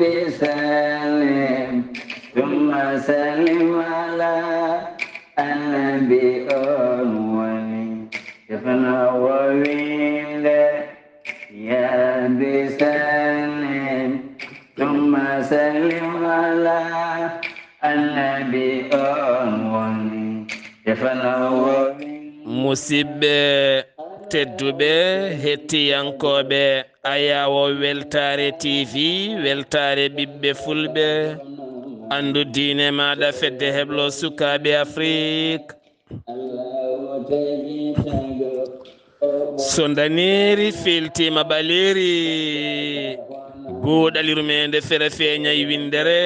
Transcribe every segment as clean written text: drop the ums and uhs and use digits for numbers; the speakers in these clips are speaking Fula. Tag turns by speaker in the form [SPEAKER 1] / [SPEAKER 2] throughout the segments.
[SPEAKER 1] بسلم ثم سلم على النبي ولي يفنى وويل يا بسلم ثم سلم على النبي ولي يفنى وويل
[SPEAKER 2] musidɓe tedduɓe hettiyankoɓe ayawo weltare tv weltare ɓiɓɓe fulɓe andu diine maɗa fedde heblo sukaɓe afrique so daneri filtima ɓaleri buuɗal yurmeende fere feeñayi windere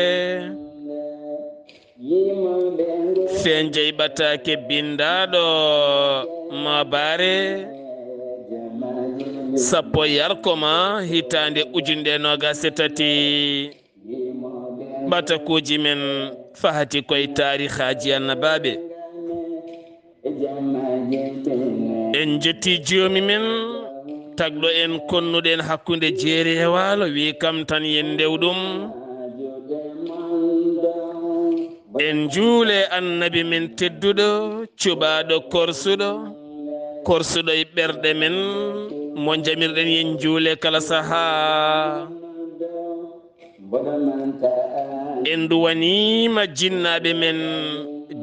[SPEAKER 2] fen jeyi ɓataake bindaɗo mabare sappo yarkoma hitande ujunde nogase tati ɓatakuji men faati koye tarihaji annabaaɓe en jetti joomi men tagɗo en konnuɗen hakkunde jeeri e waalo wi kam tan yen ndewɗum en juule annabi men tedduɗo cuɓaɗo korsuɗo e ɓerɗe men mo jamirɗen yen juule kala saha en duwanima jinnaɓe men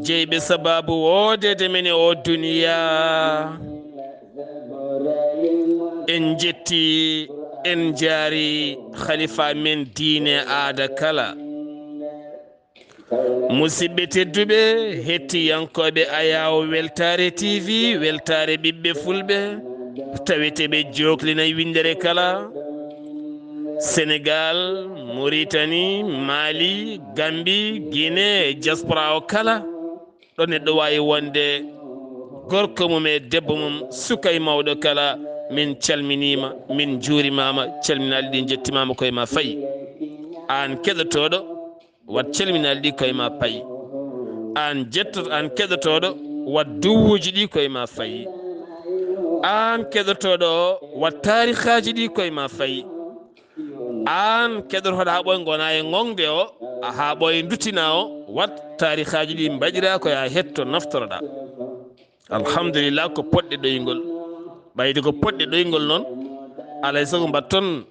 [SPEAKER 2] jeyɓe sababu wodede men e o duniya en jetti en jaari khalifa men diine aada kala musidɓe tedduɓe hettiyankoɓe ayawo weltare tv weltare ɓiɓɓe fulɓe taweteɓe joklina windere kala sénégal mauritanie mali gambie guinée diaspora o kala ɗo neɗɗo wawi wonde gorko mum e debbo mum suka e mawɗo kala min calminima min juurimama calminali ɗi jettimama koye ma fayi an keɗotoɗo wat calminali ɗi koye ma payi an keɗotoɗo wat duwuji ɗi koye ma fayi an keɗotoɗo wat tarihaji ɗi koye ma fayi an keɗotoɗo ha ɓoye gona e gonga o ha ɓoye dutina o wat tarihaji ɗi mbaɗira koye a hetto naftoroɗa alhamdulillah ko poɗɗe ɗoygol ɓayde ko poɗɗe ɗoygol noon alay saago mbatton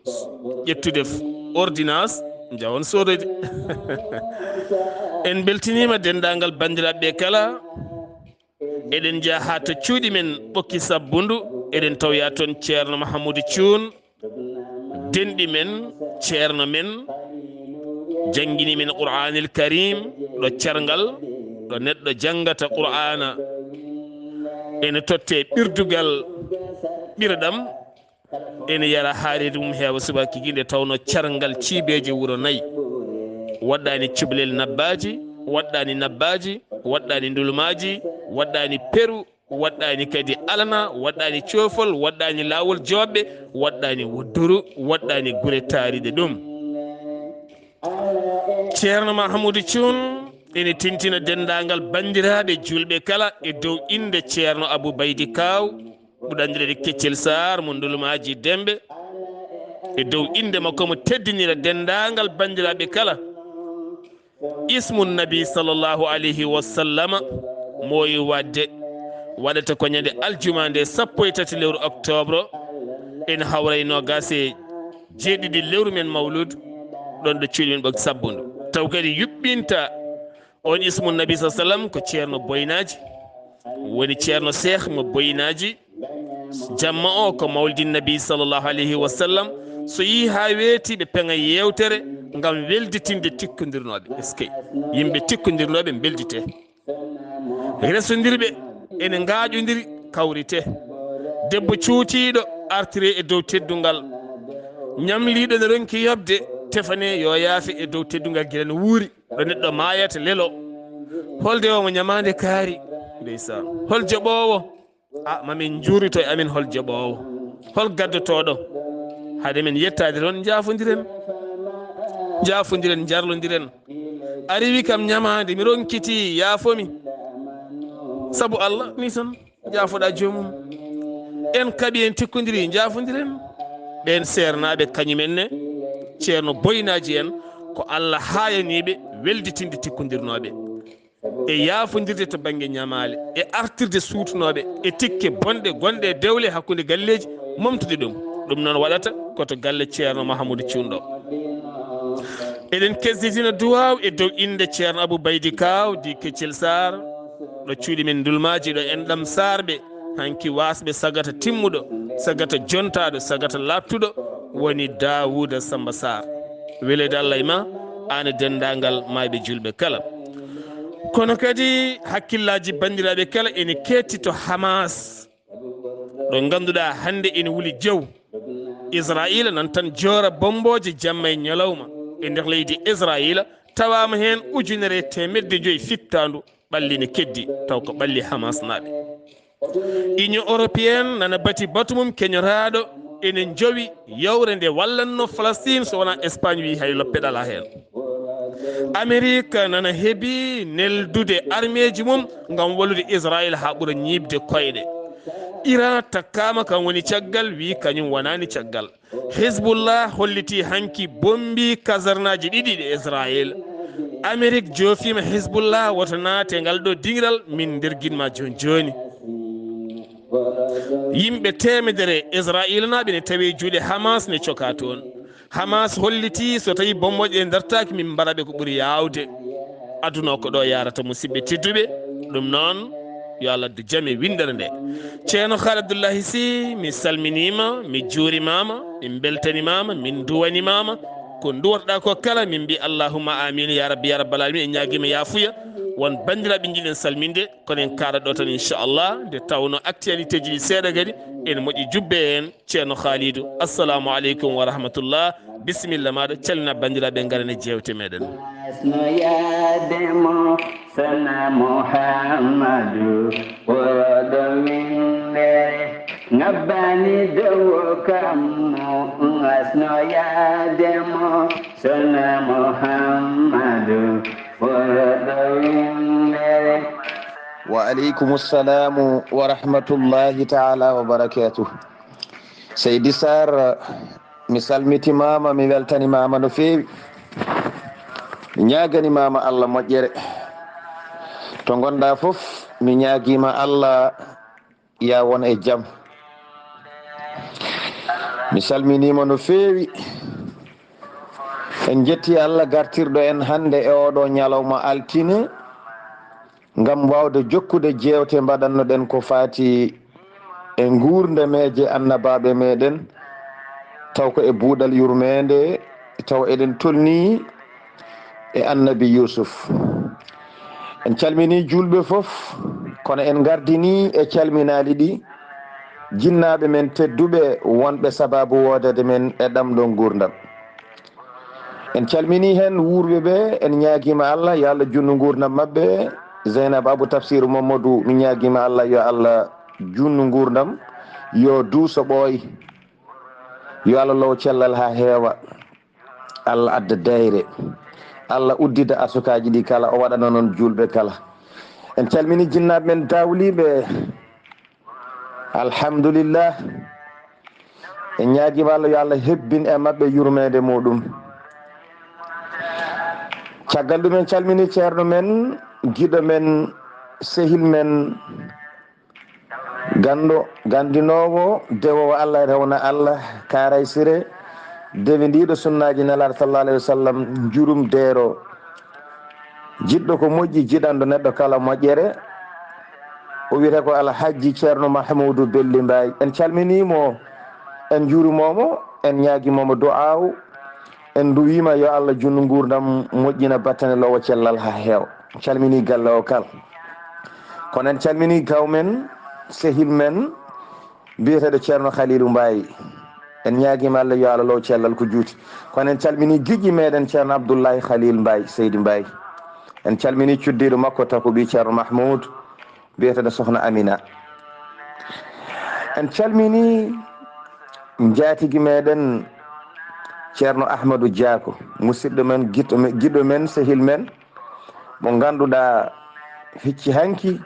[SPEAKER 2] ƴettude ordonnance jawon sodoyde en beltinima dendagal bandiraɓe kala eɗen jaa ha to cuuɗi men ɓokki sabbundu eɗen tawya toon ceerno mahamoudou thioune denɗi men ceerno men jangguini men qur'anil karim ɗo cargal ɗo neɗɗo janggata qur'ana ene totte ɓirdugal ɓirɗam ene yara haalede mum heewa subaki guinde tawno cargal ciibeje wuuro nayyi waɗɗani cubalel nabbaji waɗɗani ndulmaji waɗɗani peru waɗɗani kadi alana waɗɗani coofol waɗɗani lawol jobɓe waɗɗani wodduru waɗɗani guure taaride ɗum ceerno mahamoudou thioune ene tintina dendagal bandiraɓe julɓe kala e dow inde ceerno abou baydi kaw ɓuɗandirede keccel sar mo ndulmaji dembe e dow inde makko mo teddinira dendagal bandiraɓe kala ismu nabi sallllahu alayhi wa sallama moyi wadde waɗata ko ñande aljuma nde 13 lewru octobre en hawrayno gase jeeɗiɗi lewru men mawlud ɗon ɗo cuuɗi men ɓoki sabbundu taw kadi yuɓɓinta on ismu nabi sa sallam ko ceerno boynaji woni ceerno cheikh mo boynaji jamma o ko mawlidi nabi sallllahu alayhi wa sallam so yi ha weeti ɓe peeŋa yewtere gam welditinde tikkodirnoɓe est ce que yimɓe tikkodirnoɓe beldite resodirɓe ene gaƴodiri kawrite debbo cuutiɗo artire e dow teddungal ñamliɗo ne ronki yobde tefane yo yaafe e dow teddungal guila no wuuri ɗo neɗɗo mayata lelo holde o mo ñamade kaari ndeysan hol joɓowo mamin juurito e amin hol joɓowo hol gaddotoɗo haade men yettade toon jaafodiren jarlodiren a rewi kam ñamade mi ronkiti yaafomi saabu Allah ni tan jaafoɗa jomum en kaaɓi en tikkodiri jaafodiren ɓen sernaɓe kañumenne ceerno boynaji en ko Allah hayaniɓe welditinde tikkodirnoɓe e yaafodirde to banggue ñamale e artirde suutunoɓe e tikke bonɗe gonɗe e dewle hakkude galleji momtude ɗum noon waɗata koto galle ceerno Mahamadou Thioune ɗo eɗen kesditina duwaw e dow inde ceerno Abou Baydy Kaw di Keccel Sar ɗo cuuɗi men dulmaji ɗo en ɗam sarɓe hanki wasɓe sagata timmuɗo sagata jontaɗo sagata lattuɗo woni Dawouda Samba Sar welede Allah e ma an dendagal mayɓe julɓe kala kono kadi hakkillaji bandiraɓe kala ene kettito Hamas ɗo ganduɗa hande ene wuli jaw Israila nan tan joora bomboje jamma e ñalawma e nder leydi Israila tawama hen 1,500 fittandu ɓalli ne keddi taw ko ɓalli Hamas naɓe Union européenne nana bati batumum keñoraɗo enen jowi yawre nde wallanno Palestine so wona Espagne wi hay loppeɗala hen Amérique nana heeɓi neldude arméji mum gam wallude Israël ha ɓuura ñibde koyɗe Iran takkama kan woni caggal wi kañum wonani caggal Hezbollah holliti hanki bombi kasarnaji ɗiɗi ɗe Israël Amérique joofima Hezbollah woto naate ngal ɗo dingiral min nder guinma joni joni yimɓe temedere Israël naɓe ne tawi juuɗe Hamas ne coka toon Hamas holliti so tawi bommoje ɗe dartaki min mbaraɓe ko ɓuuri yawde aduna ko ɗo yarata musidɓe tedduɓe ɗum noon yo Allah addu jaam e windere nde ceerno Khalid Abdullahi Sy mi salminima mi juurimama min beltanimama min duwanimama ko duwatoɗa ko kala min mbi allahumma amin ya rabbi ya rabbal alamin en ñaguima yafuya won bandiraɓe jiɗen salminde kono en kaɗat ɗo tan inchallah nde tawno actualité ji ɗi seeɗa kadi ene moƴƴi jubbe en ceerno Khalidou assalamu aleykum wa rahmatullah bisimilla maɗa calmina bandiraɓe garane jewte meɗen
[SPEAKER 1] yademo sana Muhammadu woroɗo winde ngabbani dow kammo asno yademo sana Muhammadu woroɗo winde
[SPEAKER 3] wa aleykum assalamu wa rahmatullahi taala wa barakatuh Seydi Sar mi salmitimama mi weltanimama no fewi mi ñaganimama Allah moƴƴere to gonɗa foof mi ñaguima Allah ya won e jaam mi salminima no fewi en jetti Allah gartirɗo en hande e oɗo ñalawma altine ngam wawde jokkude jewte mbaɗannoɗen ko fati e gurdameje annabaaɓe meɗen taw ko e buuɗal yurmeende taw eɗen tolni e annabi Yusuf en calmini julɓe foof kono en gardini e calminali ɗi jinnaɓe men tedduɓe wonɓe sababu wodade men e ɗamɗon gurdam en calmini hen wurɓe ɓe en ñaguima Allah yo Allah junnu gurdam mabɓe Zeynab Abou Tafsir Mamadou mi ñaguima Allah yo Allah junnu gurdam yo duuso ɓooy yo Allah low cellal ha heewa Allah adda dayre Allah uddida asukaji ɗi kala o waɗana noon julɓe kala en calmini jinnaɓe men dawliɓe alhamdulillah en ñaguima Allah yo Allah hebbin e mabɓe yurmede muɗum caggal ɗum en calmini ceerno men giɗo men sehil men gandinowo dewowo Allah rewna Allah karay sire dewe ndiɗo sunnaji nelaɗo sallallah alayhi wa sallam jurum deero jiɗɗo ko moƴƴi jiɗanɗo neɗɗo kala moƴƴere o wiyete ko alhaji ceerno Mahamoudou Belli Mbaye en calminimo en juurimomo en ñaguimomo du'aw en duwima yo Allah junnu gurdam moƴƴina battane lowo cellal ha heew calmini galle o kala kono en calmini gawmen sehil men biyeteɗo ceerno Khalilou Mbaye en ñaguima Allah yo Allah low cellal ko juuti kono en calmini guiƴƴi meɗen ceerno Abdullahi Khalil Mbaye Seydi Mbaye en calmini cuddiɗo makko tako ɓi ceerno Mahmoud biyeteɗo sohna Amina en calmini jatigi meɗen ceerno Ahmadou Diako musidɗo men giɗɗo men sehil men mo ganduɗa hicci hanki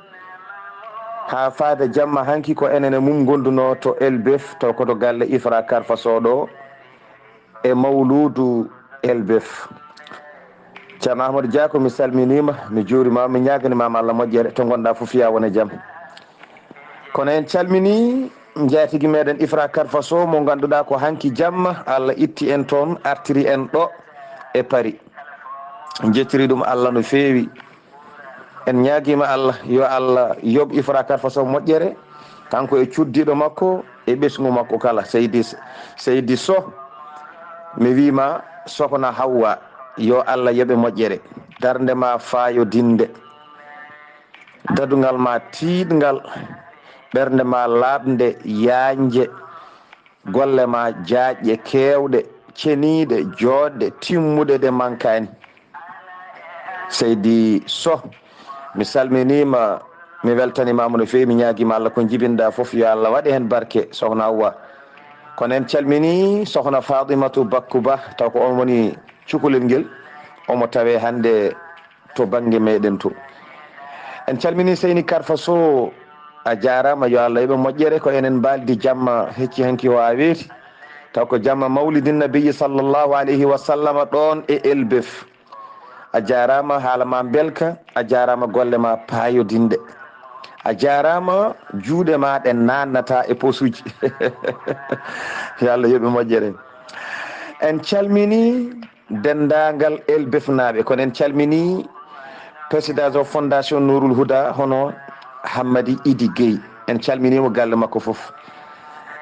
[SPEAKER 3] ha faade jamma hanki ko enene mum gonduno to elbef taw koto galle Ifra Karfa Soɗo e mawludu elbef. ceerno ahmadou dia ko mi salminima mi juurimama mi ñaganimama Allah moƴƴere to gonɗa fof ya wona jaam. kono en calmini jaatigui meɗen ifra karfaso mo ganduɗa ko hanki jamma Allah itti en toon artiri en ɗo e Paris. jettiri ɗum Allah no feewi. en ñaguima Allah yo Allah yoɓ ifra karfaso moƴƴere kanko e cuddiɗo makko e ɓesgu makko kala seydi so mi wima sokhna Hawwa yo Allah yoɓe moƴƴere darde ma fayodinde dadugal ma tiɗgal ɓernde ma laaɓde yanje golle ma jaƴƴe kewɗe ceniɗe joɗɗe timmuɗe ɗe mankani. seydi so mi salminima mi weltanimama no fewi mi ñaguima Allah ko jibinɗa foof yo Allah waɗe hen barke sokhna Hawwa. kono en calmini sokhna Fatimatu Bakkuba taw ko on woni cukalel ngel omo tawe hande to banggue meɗen to. en calmini Seyni Karfa Sow a jarama yo Allah yoɓe moƴƴere ko enen baldi jamma hecci hanki o a weeti taw ko jamma mawlidin nabiyyi sallllahu alayhi wa sallam ɗon e elbef. a jarama haalama belka a jarama golle ma payodinde a jarama juuɗe ma ɗe nannata e posuji yo Allah yoɓe moƴƴere. en calmini dendagal elbef naɓe kono en calmini président o fondation Nourul Huda hono Hammadi Idi Gueye en calminimo galle makko foof.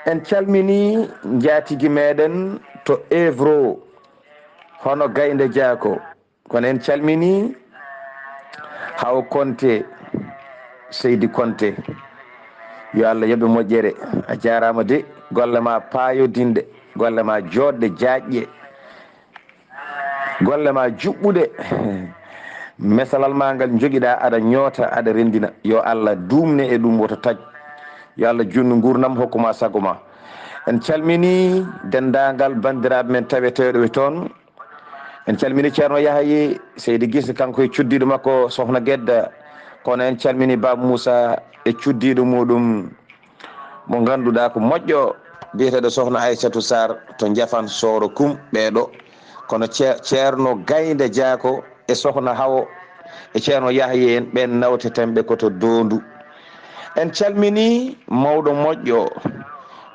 [SPEAKER 3] en calmini jaatigui meɗen to Évro hono Gaynde Diako kono en calmini Haw Konté Seydi Konté yo Allah yoɓe moƴƴere a jarama de golle ma payodinde golle ma joɗɗe jaƴƴe golle ma juɓɓuɗe mesalal ma ngal joguiɗa aɗa ñoota aɗa rendina yo Allah dumne e ɗum woto taj yo Allah junnu gurnam hokkuma sago ma. en calmini dendagal bandiraɓe men taweteɗo e toon. en calmini ceerno Yahaye Seydi Guisse kanko e cuddiɗo makko sokhna Guedda kono en calmini Baba Moussa e cuddiɗo muɗum mo ganduɗa ko moƴƴo biyeteɗo sokhna Aissatou Saar to Jafan Soro Kum ɓeɗo kono ceerno Gaynde Diako e sokhna Hawo e ceerno Yahaye en ɓen nawtetemɓe koto Dondu. en calmini mawɗo moƴƴo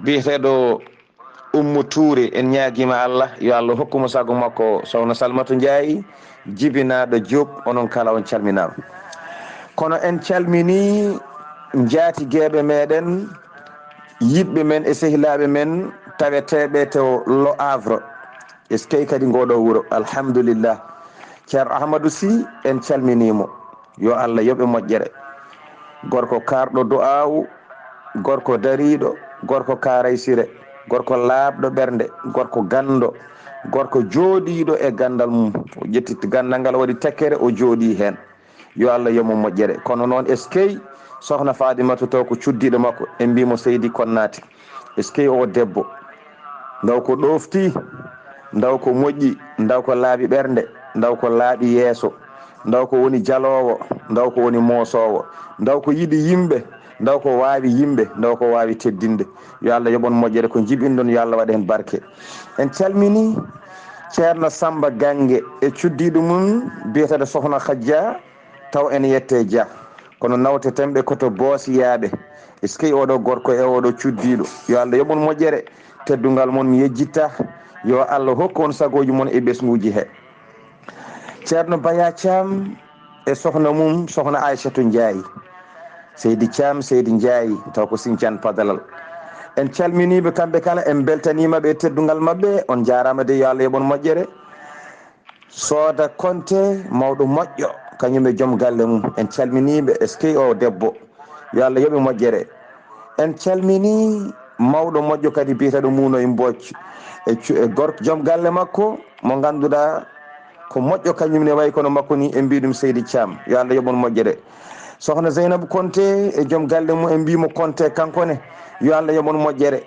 [SPEAKER 3] biyeteɗo Oumou Touré en ñaguima Allah yo Allah hokkuma sago makko sokhna Salmatou Ndiaye jibinaɗo Diop onon kala on calminama. kono en calmini jaatigueɓe meɗen yiɗɓe men e sehilaɓe men taweteɓe to Le Havre eskey kadi ngoɗo wuuro alhamdulillah. ceerno Ahmadou Sy en calminimo yo Allah yoɓe moƴƴere gorko karɗo du'awu gorko dariɗo gorko karaysire gorko laaɓɗo ɓernde gorko gando gorko jooɗiɗo e gandal mum o ƴetti gandal ngal waɗi tekkere o jooɗi hen yo Allah yomo moƴƴere. kono noon eskey sokhna Fadimatu taw ko cuddiɗo makko en mbimo Seydi Konnati eskey o debbo ndaw ko ɗofti ndaw ko moƴƴi ndaw ko laaɓi ɓernde ndaw ko laaɓi yeeso ndaw ko woni jalowo ndaw ko woni moosowo ndaw ko yiɗi yimɓe ndaw ko wawi yimɓe ndaw ko wawi teddinde yo Allah yoɓon moƴƴere ko jibinɗon yo Allah waɗa hen barke. en calmini ceerno Samba Gangue e cuddiɗo mum biyeteɗo sokhna Khadja taw en yette Dia kono nawtetemɓe koto boosiyaɓe eskey oɗo gorko e oɗo cuddiɗo yo Allah yoɓon moƴƴere teddugal mon mi yejjitta yo Allah hokku on sagoji mon e ɓesguji he. ceerno Baya Thiam e sokhna mum sokhna Aissatou Ndiaye Seydi Thiam Seydi Ndiaye taw ko Sinthiane Padalal. en calminiɓe kamɓe kala en beltanimaɓe e teddugal mabɓe on jarama de yo Allah yoɓon moƴƴere. Sooda Konté mawɗo moƴƴo kañum e joom galle mum en calminiɓe eskey o debbo yo Allah yoɓe moƴƴere. en calmini mawɗo moƴƴo kadi biyeteɗo Muuno e Mbocc e gorko joom galle makko mo ganduɗa ko moƴƴo kañumne way kono makko ni en mbiɗum Seydi Thiam yo Allah yoɓon moƴƴere. sokhna Zeynabou Konté e joom galle mum en mbimo Konté kankone yo Allah yoɓon moƴƴere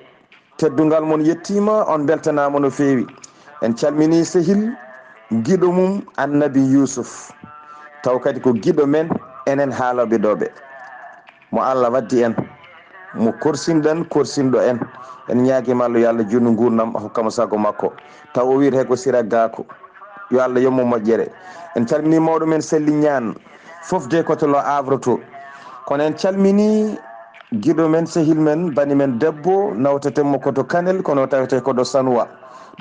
[SPEAKER 3] teddugal mon yettima on beltanama no fewi. en calmini sehil giɗo mum Annabi Yousuf taw kadi ko giɗo men enen haaloɓe ɗoɓe mo Allah waddi en mo korsinɗen korsinɗo en ñaaguima Allah yo Allah junnu gurnam hokkamo sago makko taw o wiite ko sira gaako yo Allah yommo moƴƴere. En calmini mawɗo men selli ñaan fof de koto lo Havre to kono en calmini giɗo men sehil men bani men debbo nawtetemo koto Kanel kono tawete koɗo Sanoa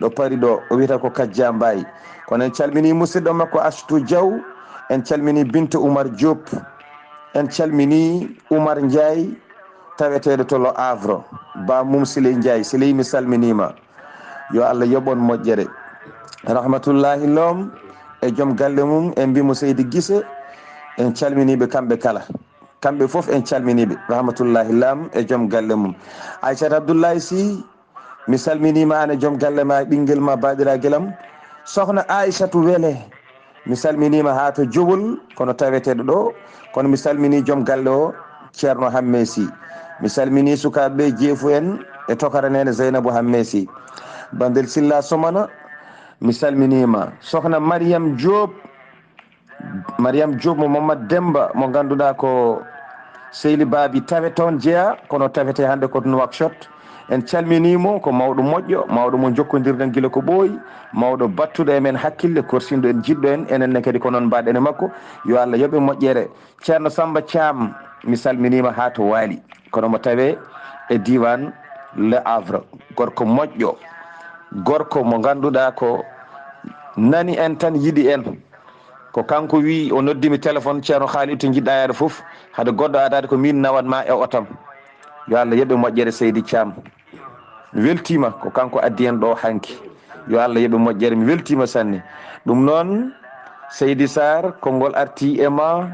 [SPEAKER 3] ɗo paari ɗo o wiyata ko Kajja Mbaye kono en calmini musidɗo makko Astou Diaw en calmini Binta Oumar Diop en calmini Oumar Ndiaye taweteɗo to lo Havre ba mum Siley Ndiaye Siley mi salminima yo Allah yoɓon moƴƴere. Rahmatullahi Lom e joom galle mum en mbimo Seydi Guissé en calminiɓe kamɓe kala kamɓe fof en calminiɓe Rahmatullahi Lam e joom galle mum. Aissata Abdoulaye Sy mi salminima an e joom galle ma ɓinguel ma baɗira guelam sohna Aissatou Wele mi salminima ha to Jowol kono taweteɗo ɗo kono mi salmini joom galle o ceerno Hamme Sy mi salmini sukaɓe jeefu en e tokaranene Zeynabou Hamme Sy bandel Silla Somana mi salminima sohna Mariame Diop mo Mamadou Demba mo ganduɗa ko Seyli Babi tawe toon jeeya kono tawete hande ko Nouakchott en calminimo ko mawɗo moƴƴo mawɗo mo jokkodirɗen guila ko ɓooyi mawɗo battuɗo e men hakkille korsinɗo en jiɗɗo en enenne kadi ko noon mbaɗen e makko yo Allah yoɓe moƴƴere. Ceerno Samba Thiam mi salminima ha to Waali kono mo tawe e diwan Le Havre gorko moƴƴo gorko mo ganduɗa ko nani en tan yiɗi en ko kanko wi o noddimi téléphone ceerno Khalid to jiɗɗa yaade foof hade goɗɗo adade ko min nawatma e otam yo Allah yoɓe moƴƴere Seydi Thiam mi weltima ko kanko addi en ɗo hanki yo Allah yoɓe moƴƴere mi weltima sanne. ɗum noon Seydi Saar konngol arti e ma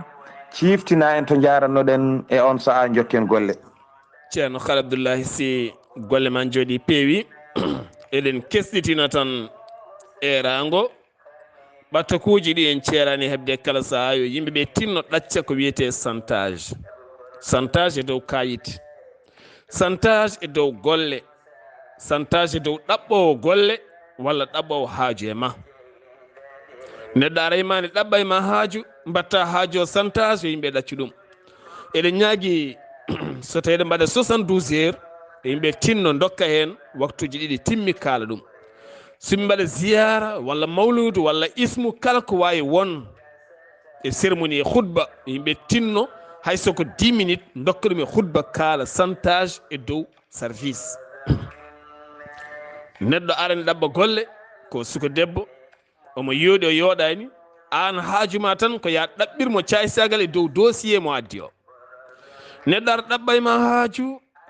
[SPEAKER 3] ciftina en to jarannoɗen e on saaha jokken golle.
[SPEAKER 2] ceerno Khalid Abdoullahi Sy golle man jooɗi peewi eɗen kesɗitina tan erago ɓattakuji ɗi en ceerani hebde kala saaha yo yimɓeɓe tinno ɗacca ko wiyete santage e dow kayit santage e dow golle santage e dow ɗaɓɓowo golle walla ɗaɓɓowo haaju e ma neɗɗo ara imani ɗaɓɓa e ma haaju mbatta haaju o santage yo yimɓe ɗaccu ɗum eɗen ñaagui so tawi eɗen mbaɗa 72 heures e yimɓe tinno dokka hen waktuji ɗiɗi timmi kaala ɗum somi mbaɗa ziyara walla mawludu walla ismu kala ko wawi won e cérémonie e khutba yimɓe tinno haysoko 10 minutes dokka ɗum e khutba kaala santage e dow service neɗɗo arani ɗaɓɓa golle ko suko debbo omo yooɗi o yooɗani an haajuma tan ko ya ɗaɓɓirmo caysagal e dow dossier mo addi o neɗɗo ara ɗaɓɓa ma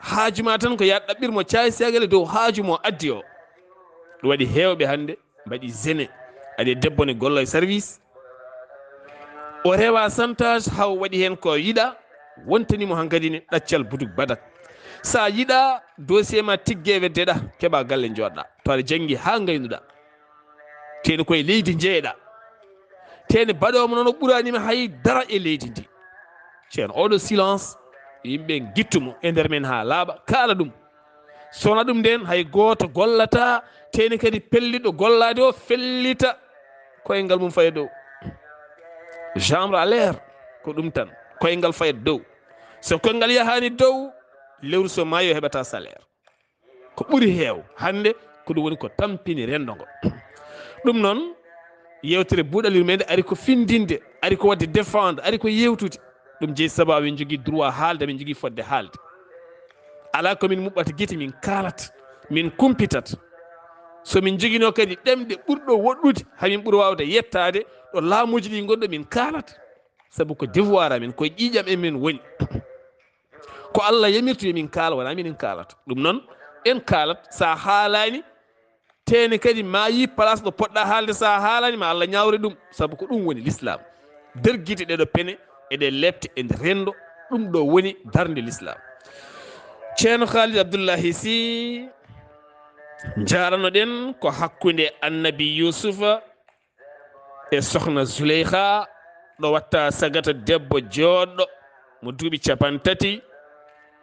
[SPEAKER 2] haajuma tan ko ya ɗaɓɓirmo caysagal e dow haaju mo addi o ɗum waɗi hewɓe hande mbaɗi gene aɗa debbo ne gollo e service o rewa santage haw waɗi hen ko yiɗa wontanimo hankkadi ne ɗaccal buduk badak sa yiɗa dossier ma tiggue weddeɗa keeɓa galle joɗɗa to aɗa janggui ha gaynuɗa teni koye leydi jeeyaɗa teni baɗomo noon o ɓuranima haydara e leydi ndi ceerno oɗo silence yimɓe guittumo e nder men ha laaɓa kaala ɗum sowona ɗum nden hay goto gollata teni kadi pelliɗo gollade o fellita koyngal mum faye dow chambre à l'air ko ɗum tan koyngal faye dow so koyngal yahani dow lewru so maayo heɓata salaire ko ɓuuri heew hande ko ɗum woni ko tampini rendo ngo ɗum noon yewtere buuɗal yurmeende ari ko findinde ari ko wadde défendre ari ko yewtude ɗum jeeyi sababu min jogui droit haalde min jogui fodde haalde ala komin muɓɓata guite min kaalata min kumpitat somin joguino kadi ɗemɗe ɓurɗo woɗɗude hamin ɓuuri wawde yettade ɗo laamuji ɗi gonɗo min kaalata saabu ko devoir amin koye ƴiƴam en min woni ko Allah yamirtu yomin kaala wona minen kaalata ɗum noon en kaalat sa haalani tene kadi ma yi place ɗo poɗɗa haalde sa haalani ma Allah ñawre ɗum saabu ko ɗum woni l'islam nder guite ɗeɗo pene eɗe lebte e nde rendo ɗum ɗo woni darde l'islam. ceerno Khalid Abdoullahi Sy jaranoɗen ko hakkude annabi Yousufa e sohna Zuleyha ɗo watta sagata debbo joɗɗo mo duuɓi 30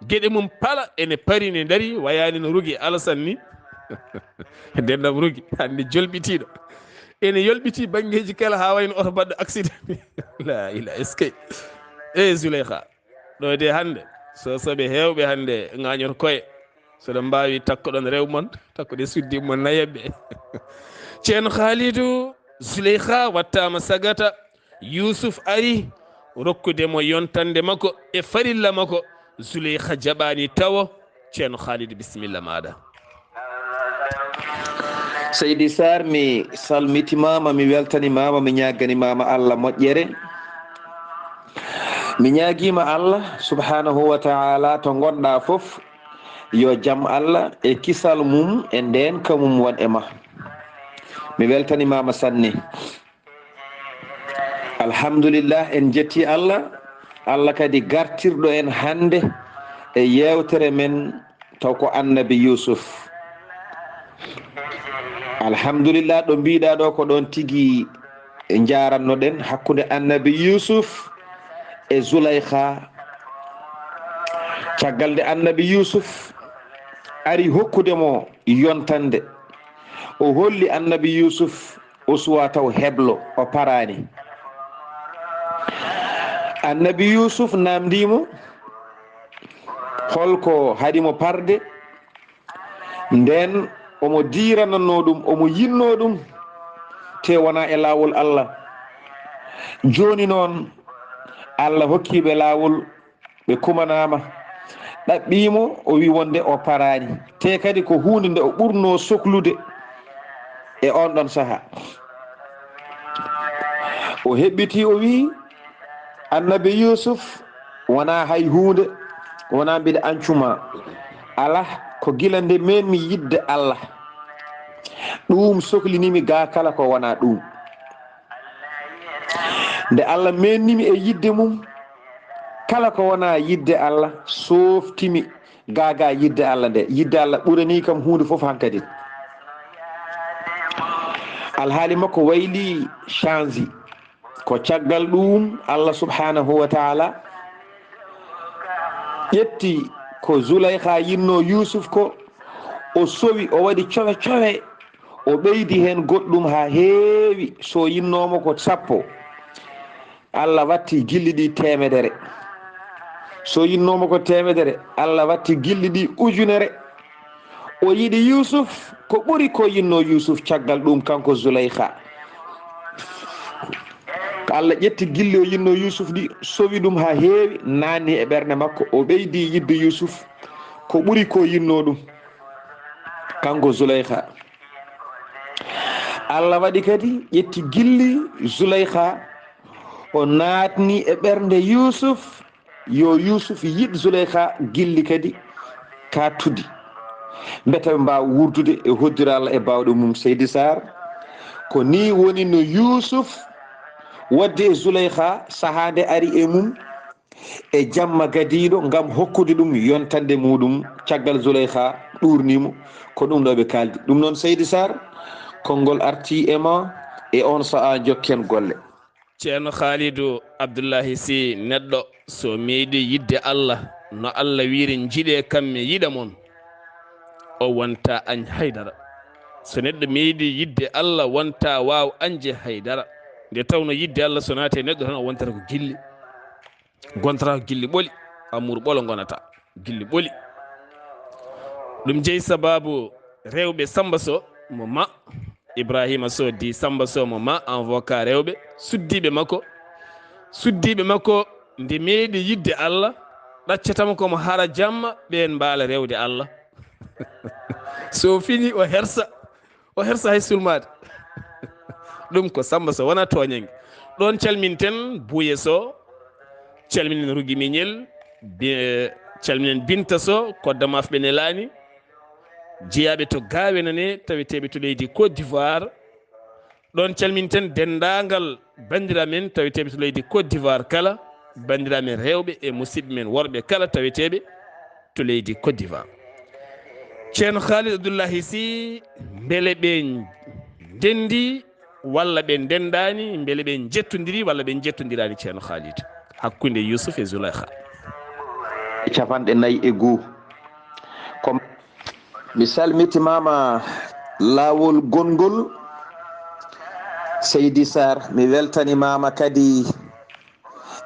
[SPEAKER 2] gueɗe mum pala ene pari ne daari wayani no rugi Alassane ni dendam rugi hande jolɓitiɗo ene yolɓiti banggueji kala ha wayno oto baɗɗo accident la ila est ce que e Zuleyha ɗo de hande sosoɓe hewɓe hande ŋañoto koye soɗo mbawi takkoɗon rew mon takkude suddi mon nayebɓe ceerno Khalidou Zuleyha wattama sagata Yusuf ari rokkudemo yontande makko e farilla makko Zuleyha jaɓani tawa ceerno Khalidou bisimilla maɗa.
[SPEAKER 3] Seydi Saar mi salmitimama mi weltanimama mi ñaganimama Allah moƴƴere mi ñaguima Allah subhanahu wa ta'ala to gonɗa foof yo jaam Allah e kisal mum e nden kamum won e ma mi weltanimama sanne alhamdulillah en jetti Allah Allah kadi gartirɗo en hande e yewtere men taw ko annabi Yusuf alhamdulillah ɗo mbiɗa ɗo ko ɗon tigui jarannoɗen hakkude annabi Yusuf e Zuleyha caggal nde annabi Yusuf ari hokkudemo yontande o holli annabi Yusuf o suwa taw heblo o parani annabi Yusuf namdimo holko haɗimo parde nden omo diranano ɗum omo yinno ɗum te wona e lawol Allah joni noon Allah hokkiɓe lawol ɓe kumanama ɗaɓɓimo o wi wonde o parani te kadi ko hunde nde o ɓurno sohlude e on ɗon saaha o heɓɓiti o wi annabi Yusuf wona hay hunde wona mbiɗa ancuma ala ko gila nde menmi yidde Allah ɗum sohlinimi ga kala ko wona ɗum nde Allah mennimi e yidde mum kala ko wona yidde Allah softimi gaga yidde Allah nde yidde Allah ɓurani kam hunde foof hankadi alhaali makko wayli changi ko caggal ɗum Allah subhanahu wa ta'ala ƴetti ko Zuleyha yinno Yusuf ko o sowi o waɗi cowe cowe o ɓeydi hen goɗɗum ha heewi so yinnomo ko 10 Allah watti gilli ɗi 100 so yinnomo ko 100 Allah watti gilli ɗi 1,000 o yiɗi Yusuf ko ɓuri ko yinno Yusuf caggal ɗum kanko Zuleyha Allah ƴetti gilli o yinno Yusuf ɗi sowi ɗum ha heewi nanni e ɓernde makko o ɓeydi yidde Yusuf ko ɓuri ko yinno ɗum kanko Zuleyha Allah waɗi kadi ƴetti gilli Zuleyha o natni e ɓernde Yusuf yo Yusuf yid Zuleyha gilli kadi ka tuddi mbete ɓe mbawa wurdude e hoddira Allah e bawɗe mum Seydi Saar ko ni woni no Yusuf wadde e Zuleyha sahade ari e mum e jamma gadiɗo gam hokkude ɗum yontande muɗum caggal Zuleyha ɗurnimo ko ɗum ɗo ɓe kaldi ɗum noon Seydi Saar konngol arti e ma e on saha jokken golle.
[SPEAKER 2] ceerno Khalidou Abdullahi Sy neɗɗo so meeɗi yidde Allah no Allah wiri jiiɗe kamme yiɗa mon o wonta añ haydara so neɗɗo meeɗi yidde Allah wonta waw anje haydara nde tawno yidde Allah so naate neɗɗo tan o wontata ko gilli gontata ko gilli ɓoli amour ɓolo gonata gilli ɓoli ɗum jeeyi sababu rewɓe Samba Sow mo ma Ibrahima Sow di Samba Sow mo ma avocat rewɓe suddiɓe makko nde meeɗi yidde Allah ɗaccatamo komo hara jamma ɓen mbaala rewde Allah so fini o hersa hay sulmade ɗum ko Samba Sow wona toñangue ɗon calminten Bouye Sow calminen Rugui Mignel calminen Binta Sow koddamaf ɓe nelani jeeyaɓe to gawenane taweteɓe to leydi Côte d'Ivoire ɗon calminten dendagal bandiraɓe men taweteɓe to leydi Côte d'Ivoire kala bandiraɓe men rewɓe e musidɓe men worɓe kala taweteɓe to leydi Côte d'Ivoire ceerno Khalid Abdullahi Sy beele ɓe dendi walla ɓe dendani beele ɓe jettodiri walla ɓe jettodirani ceerno Khalid hakkude Yusuf e Zuleyha
[SPEAKER 3] 4 comme mi salmitimama lawol gongol Seydi Saar mi weltanimama kadi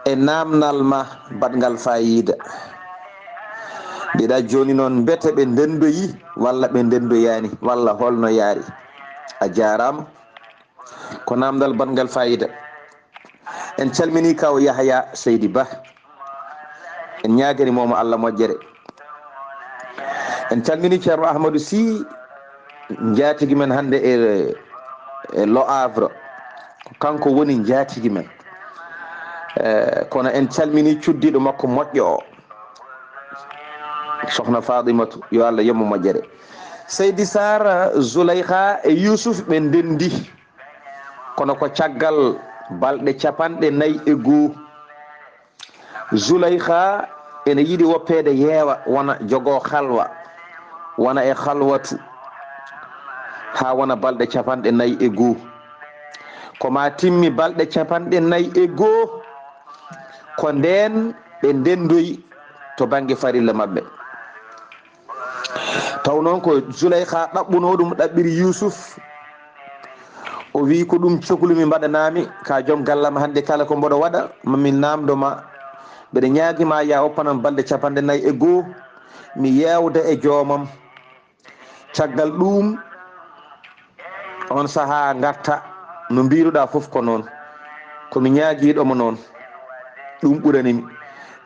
[SPEAKER 3] e namnal ma badngal fayida mbiɗa joni noon bete ɓe ndendoyi walla ɓe ndendoyani walla holno yaari. A jarama ko namdal bangal fayida. En calmini kaw Yahya Seydi Ba, en ñagani momo Allah moƴƴere. En calmini ceerno Ahmadou Sy jaatigui men hande e Lo Havre, kanko woni jaatigui men. Kono en calmini cuddiɗo makko moƴƴo o sohna Fatimatu, yo Allah yemmo moƴƴere. Seydi Saar, Zulaykha e Yusuf ɓe ndendi, kono ko caggal balɗe 4 Zulaykha ene yiɗi woppede yeewa, wona jogo halwa, wona e halwatu, ha wona balɗe 4 koma timmi balɗe 4 ko nden ɓe ndendoyi to banggue farilla mabɓe. taw noon ko Zulaykha ɗaɓɓuno ɗum ɗaɓɓiri Yusuf, o wi ko ɗum cohlumi mbaɗanami ka joom gallam hande, kala ko mboɗo waɗa mamin namdoma, mbeɗa ñaguima ya woppanam balɗe 4 mi yewda e joomam, caggal ɗum on saaha garta no mbiruɗa foof ko noon, komi ñaguiɗomo noon, ɗum ɓuranimi.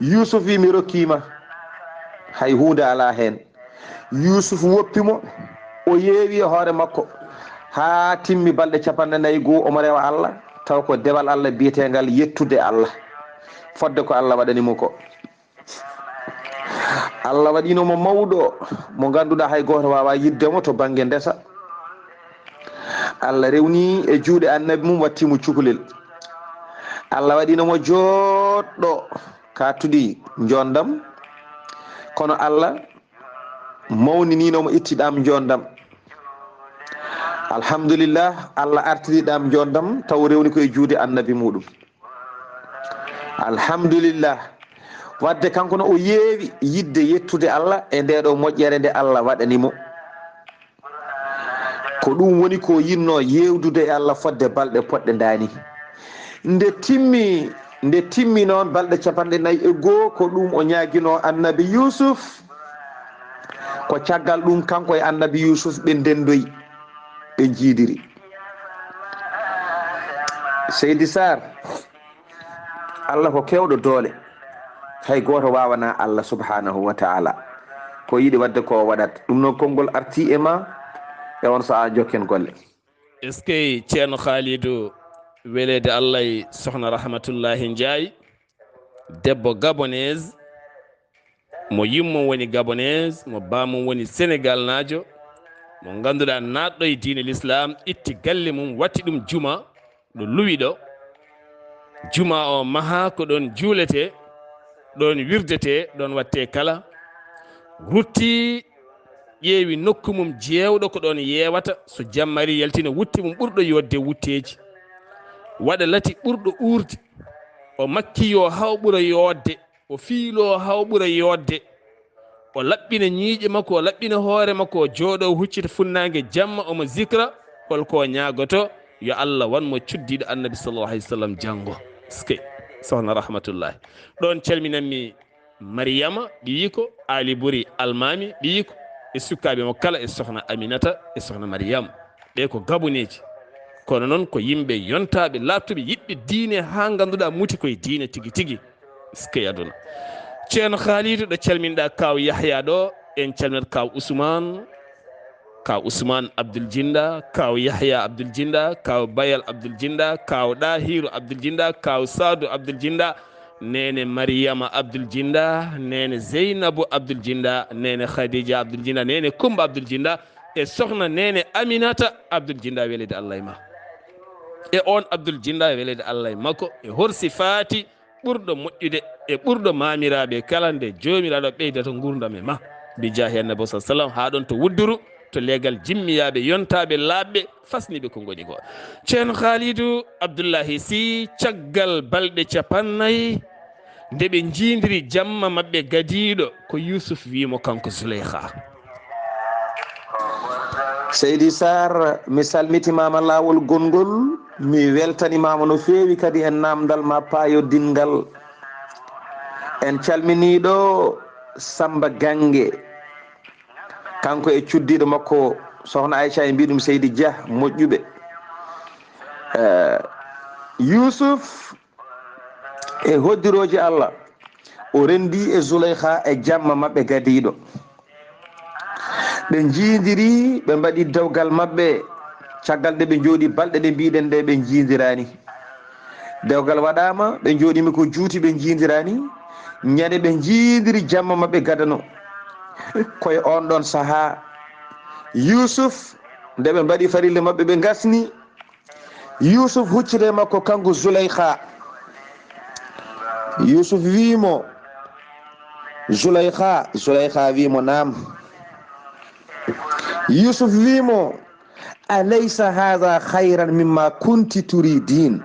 [SPEAKER 3] Yusuf wi mi rokkima, hay hunde ala hen. Yusuf woppimo, o yeewi e hoore makko ha timmi balɗe 4 omo rewa Allah, taw ko dewal Allah biyetegal yettude Allah, fodde ko Allah waɗanimo ko. Allah waɗinomo mawɗo mo ganduɗa hay goto wawa yiddemo to banggue ndesa. Allah rewni e juuɗe annabi mum, wattimo cukalel. Allah waɗinomo joɗɗo katuɗi jondam, kono Allah mawnininomo ittiɗam jondam. Alhamdulillah, Allah artiriɗam jondam taw rewni koye juuɗe annabi muɗum. Alhamdulillah, wadde kanko no o yeewi yidde yettude Allah e ndeɗo moƴƴere nde Allah waɗanimo. Ko ɗum woni ko yinno yewdude e Allah fodde balɗe poɗɗe dani. Nde timmi noon balɗe 4 ko ɗum o ñaguino annabi Yusuf, ko caggal ɗum kanko e annabi Yusuf ɓe ndendoyi, ɓe jiidiri. Seydi Saar, Allah ko kewɗo doole, hay goto wawana Allah subhanahu wa ta'ala, ko yiɗi wadde ko waɗat. Ɗum noon konngol arti e ma e on saha jokken golle.
[SPEAKER 2] est ce que ceerno Khalidou welede Allah e sohna Rahmatullahi Ndiaye, debbo gabonaise, mo yimmo woni gabonaise, mo bamum woni Sénégal najo, mo ganduɗa natɗo e diine l'islam, itti galle mum watti ɗum juma ɗo luwi ɗo. Juma o maha ko ɗon juulete, ɗon wirdete, ɗon watte kala. Rutti ƴeewi nokku mum jewɗo ko ɗon yewata, so jammari yaltina wutti mum ɓurɗo yodde wutteji, waɗa lati ɓurɗo urde, o makkiyo haw ɓura yodde, o fiilo haw ɓura yodde, o laɓɓina ñiiƴe makko, o laɓɓina hoore makko, o jooɗo huccita funnague jamma, omo zikra holko ñaagoto yo Allah wanmo cuddiɗo annabi sallallahu alayhi wa sallam janggo. Ske sohna Rahmatullahi ɗon calminanmi Mariama ɗiyiko, Ali Buri Almami ɗiyiko, e sukkaɓe mo kala, e sohna Aminata e sohna Mariama, ɓe ko gaboneji, kono noon ko yimɓe yontaɓe labtuɓe yiɗɓe diine ha ganduɗa muti koye diine tigui tigui. Ske aduna ceerno Khalidou ɗo calminɗa kaw Yahya ɗo, en calminat kaw Ousmane Abdoul Djinda, kaw Yahya Abdoul Djinda, kaw Bayal Abdoul Djinda, kaw Dahiru Abdoul Djinda, kaw Sadou Abdoul Djinda, nene Mariama Abdoul Djinda, nene Zeynabou Abdoul Djinda, nene Khadija Abdoul Djinda, nene Kumba Abdoul Djinda, e sohna nene Aminata Abdoul Djinda, welede Allah e ma. E on Abdoul Djinda welede Allah e makko, e horsi faati ɓurɗo moƴƴude e ɓurɗo mamiraɓe kala nde jomiraɗo ɓeydata gurdam e ma, bi jahi annabi sa sallam, ha ɗon to wudduru, to legal jimmiyaɓe yontaɓe labɓe fasniɓe ko goni ko. Ceerno Khalidou Abdullahi Sy, caggal balɗe 50 nde ɓe jindiri jamma mabɓe gadiɗo, ko Yusuf wimo kanko Zulaykha.
[SPEAKER 3] Seydi Saar, mi salmitimama lawol gongol, mi weltanimama no fewi kadi en namdal ma payodingal. En calminiɗo Samba Gange kanko e cuddiɗo makko sohna Aïcha e mbi ɗum Seydi Dia moƴƴuɓe. Yusuf e hoddiroji Allah o rendi e Zuleyha e jamma maɓɓe gadiɗo. Ɓe jiidiri, ɓe mbaɗi dewgal maɓɓe caggal nde ɓe jooɗi balɗe ɗe mbiɗen nde ɓe jiidirani. Dewgal waɗama ɓe jooɗimi ko juuti ɓe jiidirani. Ñande ɓe jiidiri jamma maɓɓe gadano. Koye on ɗon saaha Yusuf nde ɓe mbaɗi farille maɓɓe ɓe gasni, Yusuf huccite makko kanko Zuleyha. Yusuf wimo Zuleyha, Zuleyha wimo nam. Yusuf wimo alaysa hadha khayran mimma kunti turidin,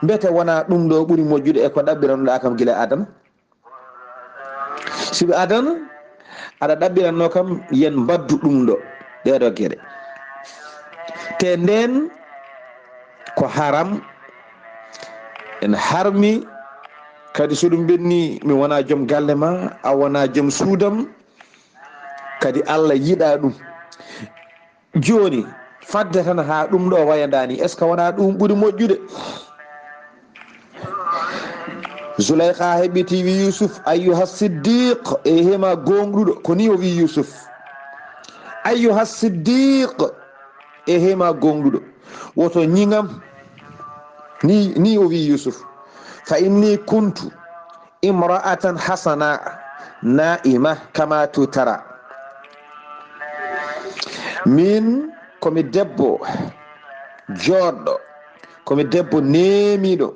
[SPEAKER 3] mbete wona ɗum ɗo ɓuuri moƴƴude e ko ɗaɓɓirannoɗa kam gila adana. sibi adana aɗa ɗaɓɓiranno kam yen mbaddu ɗum ɗo ɗeɗo gueɗe, te nden ko haram. En harmi kadi so ɗum ɓenni mi wona joom galle ma, a wona joom suudam, kadi Allah yiɗa ɗum. Joni fadde tan ha ɗum ɗo wayandani, est ce que wona ɗum ɓuuri moƴƴude? Zuleyha heɓiti wi Yusuf ayyuha siddiq, e hema gonɗuɗo, ko ni o wi Yusuf ayyuha siddiq, e hema gonɗuɗo, woto ñingam ni o wi Yusuf fa inni kuntu imra'atan hasana na'ima kama tutara, min komi debbo joɗɗo, komi debbo nemiɗo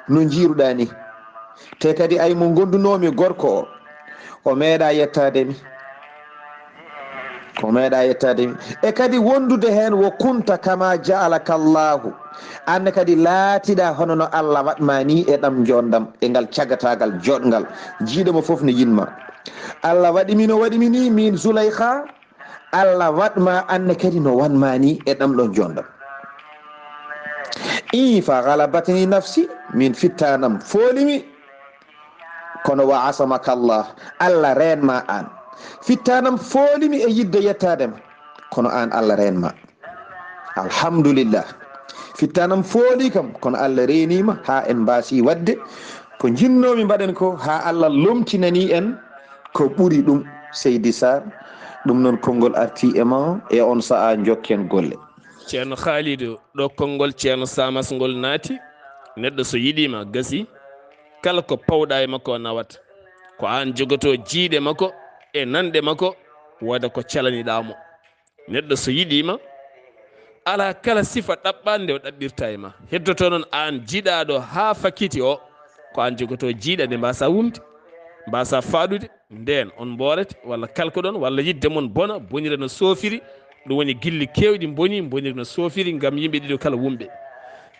[SPEAKER 3] no jiruɗa ni, te kadi ay mo gondunomi gorko o meeɗa yettademi, ko meeɗa yettademi, e kadi wondude hen wo kunta kama ja'alaka Allahu, anne kadi laatiɗa hono no Allah waɗma ni e ɗam jondam e ngal cagatagal joɗgal, jiiɗomo foof ne yinma. Allah waɗimi no waɗimi ni min Zuleyha, Allah waɗma anne kadi no wanma ni e ɗam ɗon jondam. I fa galabatni nafsi, min fittanam folimi, kono wa asamaka Allah, Allah renma an. Fittanam folimi e yidde yettadema, kono an Allah renma. Alhamdulillah, fittanam fooli kam, kono Allah renima ha en mbasi wadde ko jinnomi mbaɗen ko, ha Allah lomtinani en ko ɓuri ɗum. Seydi Saar, ɗum noon konngol arti e ma e on sa'a jokken golle.
[SPEAKER 2] Ceerno Khalidou, ɗo konngol ceerno Samas ngol naati. Neɗɗo so yiɗima gasi, kala ko pawɗa e makko o nawat, ko an jogoto jiiɗe makko e nanɗe makko, woda ko calaniɗamo. Neɗɗo so yiɗima ala kala sifa ɗaɓɓande nde o ɗaɓɓirta e ma. Heddoto noon an jiiɗaɗo ha fakkiti o, ko an jogoto jiiɗa nde mbasa wumde, mbasa faɗude, nden on mborete walla kalkoɗon walla yidde mon bona bonira no soofiri. Ɗum woni gilli kewɗi boni boniri no soofiri gam yimɓe ɗiɗo kala wumɓe.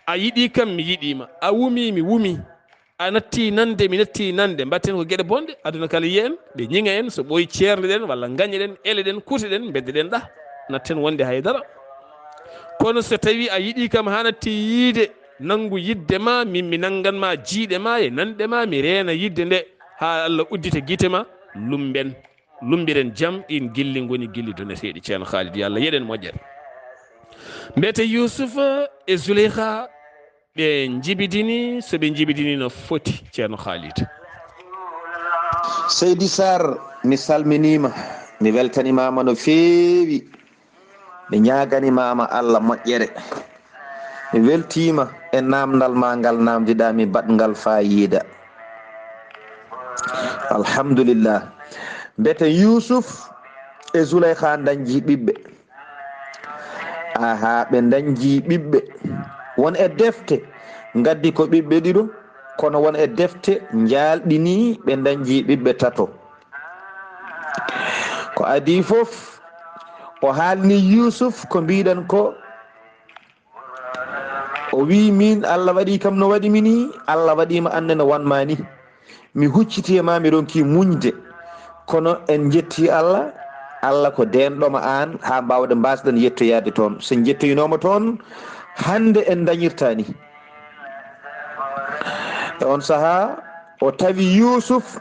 [SPEAKER 2] A yiɗi kam mi yiɗima, a wumi mi wumi, a natti nande mi natti nande, mbatten ko gueɗe bonɗe aduna kala yiyen ɓe ñiŋa en, so ɓooyi ceerneɗen walla gañeɗen eleɗen kuteɗen beddeɗen ɗa, natten wonde haydara. Kono so tawi a yiɗi kam ha natti yiide nangu yidde ma, min mi nanganma jiiɗe ma e nanɗe ma, mi reena yidde nde ha Allah uddita guite ma, lumbiren jaam. Ɗin gilli goni gilli doneteɗi ceerno Khalid, yo Allah yeɗen moƴƴere. Mbete Yusuf e Zuleyha ɓe jibidini, so ɓe jibidini no foti ceerno Khalid.
[SPEAKER 3] Seydi Saar, mi salminima, mi weltanimama no feewi, mi ñaganimama Allah moƴƴere, mi weltima e namdal ma ngal namdiɗa mi baɗngal fayida. Alhamdulillah. Mbete Yusuf e Zuleyha dañji ɓiɓɓe, aha ɓe dañji ɓiɓɓe, won e defte gaddi ko ɓiɓɓe ɗiɗo, kono won e defte jalɗini ɓe dañji ɓiɓɓe tato. Ko adi fof o haalni Yusuf ko mbiɗen ko, o wi min Allah waɗi kam no waɗimi ni, Allah waɗima anne no wanma ni, mi hucciti e ma mi ronki muñde, kono en jetti Allah, Allah ko denɗoma an ha mbawde mbasɗen yettoyade toon. So jettoyinoma toon hande en dañirtani. E on saaha o tawi Yusuf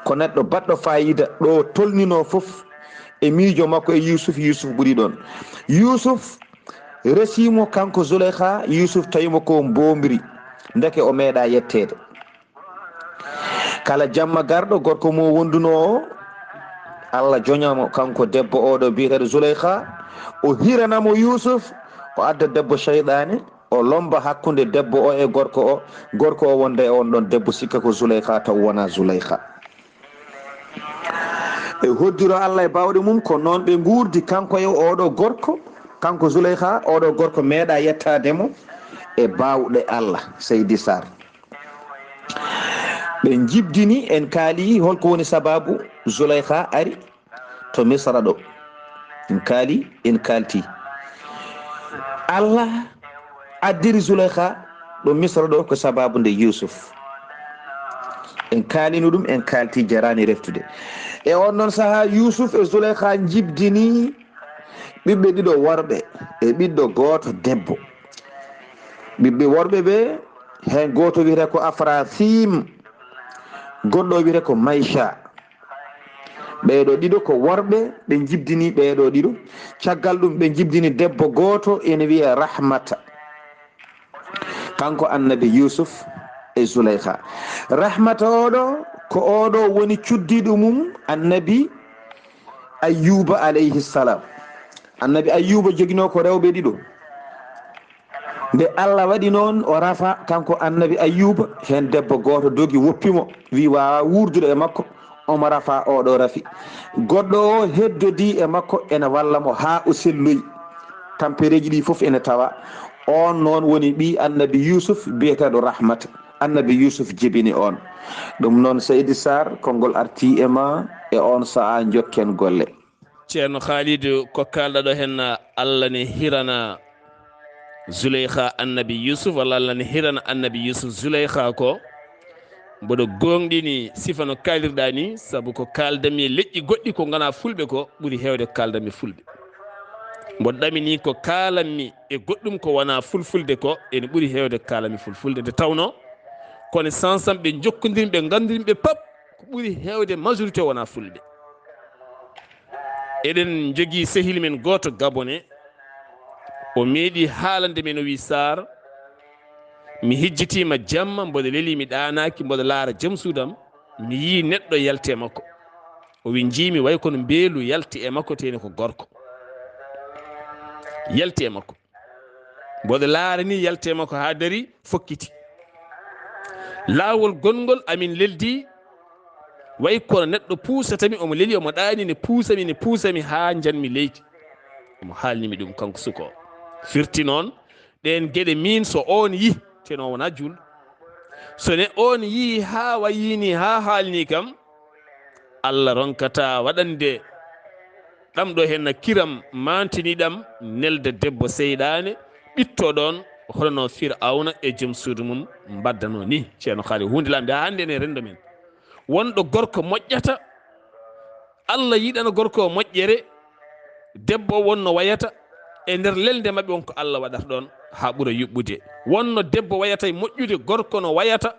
[SPEAKER 3] ko neɗɗo baɗɗo fayida ɗo tolnino fof e miijo makko e yusuf ɓuri ɗon. Yusuf resimo kanko Zuleyha, Yusuf tawimo ko bombiri ndeke o meeɗa yettede. Kala jamma garɗo gorko mo wonduno o Allah joñamo kanko debbo oɗo biyeteɗo Zuleyha, o hiranamo Yusuf, o adda debbo cheyɗane, o lomba hakkude debbo o e gorko o wonda e on ɗon debbo sikka ko Zuleyha taw wona Zuleyha. E hoddiro Allah e bawɗe mum ko noon ɓe gurdi kanko e oɗo gorko, kanko Zuleyha, oɗo gorko meeɗa yettademo e bawɗe Allah. Seydi Saar ɓe jibdini en kaali holko woni sababu Zuleyha ari to Misra ɗo. En kaali en kalti Allah addiri Zuleyha ɗo Misra ɗo ko sababu nde Yusuf. En kaalino ɗum, en kalti, jarani reftude. E on noon saaha Yusuf e Zuleyha jibdini ɓiɓɓe ɗiɗo worɓe e ɓiɗɗo goto debbo. ɓiɓɓe worɓe ɓe hen goto wiyete ko Afrasim, goɗɗo wiyete ko Maysha. ɓeɗo ɗiɗo ko worɓe, ɓe jibdini ɓeɗo ɗiɗo. Caggal ɗum ɓe jibdini debbo goto ene wiya Rahmata, kanko annabi Yusuf e Zuleyha. Rahmata oɗo ko oɗo woni cuddiɗo mum annabi Ayyuba alayhi salam. Annabi Ayyuba jogino ko rewɓe ɗiɗo. nde Allah waɗi noon o rafa kanko annabi Ayyuba, hen debbo goto dogi woppimo wi wawa wurdude e makko, omo rafa oɗo rafi. goɗɗo o heddodi e makko ene wallamo ha o selloyi, tampereji ɗi foof ene tawa. On noon woni ɓi annabi Yusuf biyeteɗo Rahmata. Annabi Yusuf jibini on. ɗum noon Seydi Saar konngol arti e ma e on saha jokken golle.
[SPEAKER 2] ceerno Khalidou ko kalɗa ɗo hen Allah ne hirana Zuleyha annabi Yusuf, walla Allah ne hirana annabi Yusuf Zuleyha ko mboɗo gonɗini sifa no kalirɗa ni, saabu ko kaldami leƴƴi goɗɗi ko gona fulɓe ko ɓuuri hewde ko kaldami fulɓe. mboɗo ɗamini ko kalanmi e goɗɗum ko wona fulfulde ko ene ɓuuri hewde ko kalami fulfulde, nde tawno connaissance am ɓe jokkodiri ɓe gandiri ɓe pap ko ɓuuri hewde majorité wona fulɓe. eɗen jogui sehil men goto gabonais, o meeɗi haalande men o wi Saar, mi hijjitima jamma mboɗo leeli mi ɗanaki mboɗo laara joom suudam, mi yi neɗɗo yalte e makko. o wi jiimi way kono mbeelu yalti e makko teni ko gorko yalti e makko. mboɗo laara ni yalti e makko ha dari fokkiti. laawol gongol amin leldi way kono neɗɗo puusatami, omo leeli omo ɗani ne puusami ha janmi leydi. omo haalnimi ɗum kanko suko. firti noon ɗen gueɗe min so on yi teno wona julɗo, so ne on yi ha wayini ha haalni kam, Allah ronkata waɗande ɗam ɗo hen kiram mantiniɗam nelde debbo seyɗane ɓitto ɗon hono Fir'auna e joom suudu mum baddano ni. ceerno Haali hunde lamde ha hande ne rendo men wonɗo gorko moƴƴata, Allah yiɗano gorko o moƴƴere, debbo wonno wayata e nder lelde mabɓe wonko Allah waɗata ɗon ha ɓuura yuɓɓude. wonno debbo wayata e moƴƴude, gorko no wayata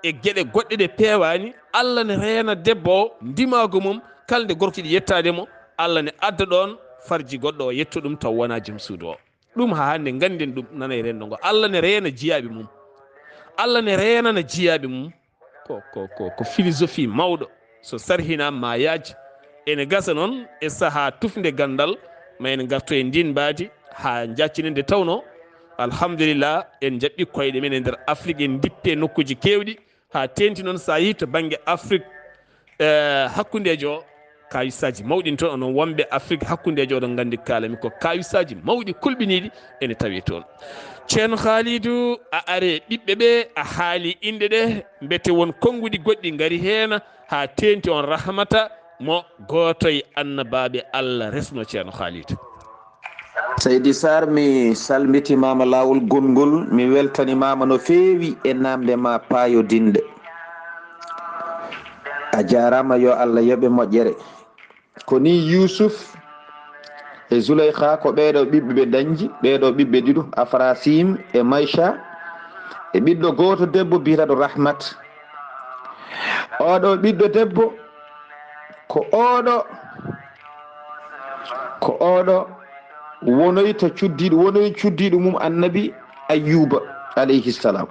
[SPEAKER 2] e gueɗe goɗɗe ɗe pewani. Allah ne reena debbo o ndimago mum kala nde gorko yiɗi yettademo, Allah ne adda ɗon farji goɗɗo o yetto ɗum taw wona joom suudu o. ɗum ha hande ganden ɗum nana e rendo ngo. Allah ne reena jiyaɓe mum, Allah ne reenana jiyaɓe mum. ko philosophie mawɗo so sarhinama ma yaaji. ene gasa noon e saaha tufde gandal ma en garto e ndin mbaadi ha jaccine nde tawno alhamdulillah en jaɓɓi koyɗe men e nder Afrique, en dippe nokkuji kewɗi ha tenti noon sa yi to banggue Afrique hakkudejo o kawisaji mawɗin toon. onon wonɓe Afrique hakkudejo oɗon gandi kalami ko kawisaji mawɗi kulɓiniɗi ene tawi toon. ceerno Khalidou a are ɓiɓɓe ɓe a haali inde ɗe, mbete won konnguɗi goɗɗi gaari hen ha tenti on Rahmata mo goto e annabaaɓe Allah resno. ceerno Khalidou.
[SPEAKER 3] Seydi Saar mi salmitimama lawol gongol, mi weltanimama no feewi e namde ma payodinde. a jarama, yo Allah yoɓe moƴƴere. ko ni Yusuf e Zuleyha ko ɓeɗo ɓiɓɓe ɓe dañji, ɓeɗo ɓiɓɓe ɗiɗo Afrasim e Maysha e ɓiɗɗo goto debbo bitaɗo Rahmat. oɗo ɓiɗɗo debbo ko oɗo wonoyi to cuddiɗo wonoyi cuddiɗo mum annabi ayyuba alayhi salam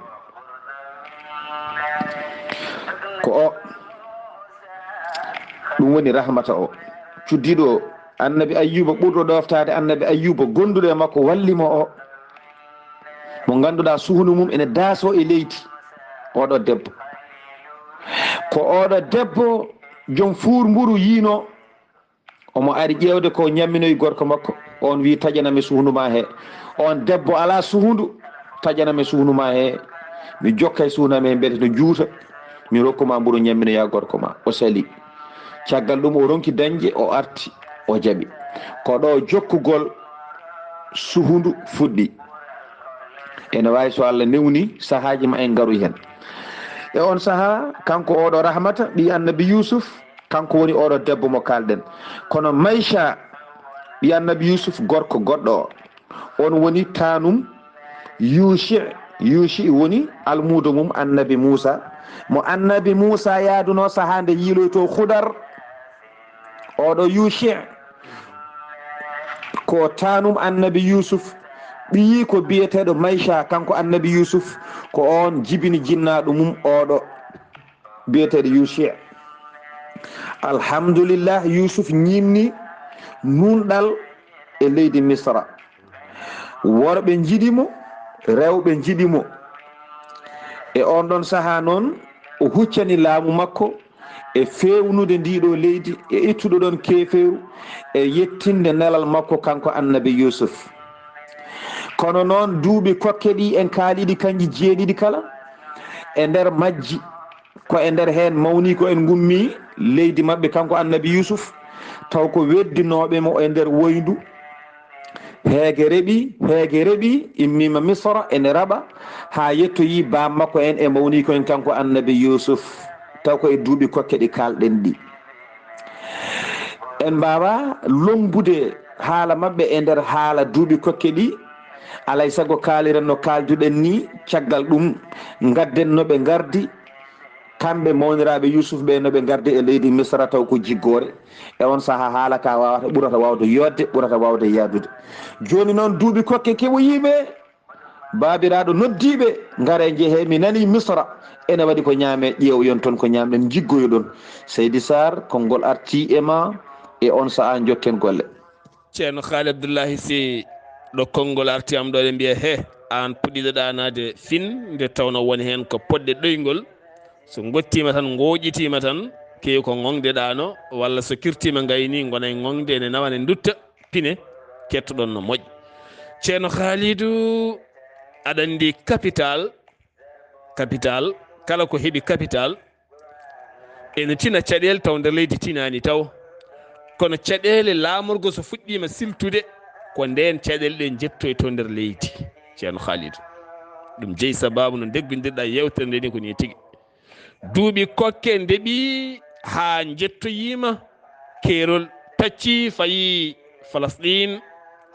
[SPEAKER 3] ko o ɗum woni rahmata o cuddiɗo o annabi ayyuba ɓurɗo ɗoftade annabi ayyuba gonduɗo e makko wallimo o mo ganduɗa suhnu mum ene daaso e leydi oɗo debbo ko oɗo debbo joom fuur mburu yiino omo ari ƴewde ko ñamminoyi gorko makko on wi taƴanami suhnuma he on debbo ala suhdu taƴanami suhnuma he mi jokkay suhnami he mbiyete no juuta mi rokkuma mburu ñamminoya gorko ma o sali caggal ɗum o ronki dañde o arti o jaɓi ko ɗo jokkugol suhdu fuɗɗi ene wawi so Allah newni sahaji ma en garoy hen e on saaha kanko oɗo rahmata ɓi annabi yusuf kanko woni oɗo debbo mo kalɗen kono maycha ɓi annabi yusuf gorko goɗɗo o on woni tanum yushi woni almudo mum annabi moussa mo annabi moussa yaaduno saaha nde yiiloyto hudar oɗo yushi ko tanum annabi yusuf ɓiyi ko biyeteɗo maycha kanko annabi yusuf ko on jibini jinnaɗo mum oɗo biyeteɗo yushi alhamdulillah yusuf ñimni nunɗal e leydi misra worɓe jiɗimo rewɓe jiɗimo e on ɗon saaha noon o huccani laamu makko e fewnude ndiɗo leydi e ittuɗo ɗon keferu e yettinde nelal makko kanko annabi yusuf kono noon duuɓi kokke ɗi en kaaliɗi kanji jeeɗiɗi kala e nder majji ko e nder hen mawni ko en gummi leydi mabɓe kanko annabi yusuf taw ko weddinoɓemo e nder woyndu heege reeɓi immima misra ene raɓa ha yettoyi bam makko en e mawni ko en kanko annabi yusuf taw ko e duuɓi kokke ɗi kalɗen ɗi en mbawa lombude haala mabɓe e nder haala duuɓi kokke ɗi alay saago kaaliren no kalduɗen ni caggal ɗum gadden noɓe gardi kamɓe mawniraɓe yusuf ɓe noɓe gardi e leydi misra taw ko jiggore e on saaha haala ka wawata ɓurata wawde yodde ɓurata wawde yadude joni noon duuɓi kokke keɓoyiɓe babiraɗo noddiɓe gaare jeehe mi nani misra ene waɗi ko ñaame ƴeew yon toon ko ñamɗen jiggoyo ɗon seydi sar konngol arti e ma e on saaha jokken golle
[SPEAKER 2] ceerno haali abdoullahi sy ɗo konngol arti am ɗo ɗe mbiya he an puɗɗiɗo ɗanade fin nde tawno woni hen ko poɗɗe ɗoygol so gottima tan goƴitima tan kewi ko gongde ɗano walla so kirtima gayni gonay gongde ene nawa ne dutta pine kettoɗon no moƴƴi ceerno haalidou aɗa andi capital kala ko heeɓi capital ene tina caɗele taw nder leydi tinani taw kono caɗele laamorgo so fuɗɗima siltude ko nden caɗele ɗe jettoy to nder leydi ceerno haalidou ɗum jeeyi sababu no deggodirɗa yewtere nde ni ko ni tigui duuɓi kokke ndeeɓi ha jettoyima keerol tacci fayi Falasɗine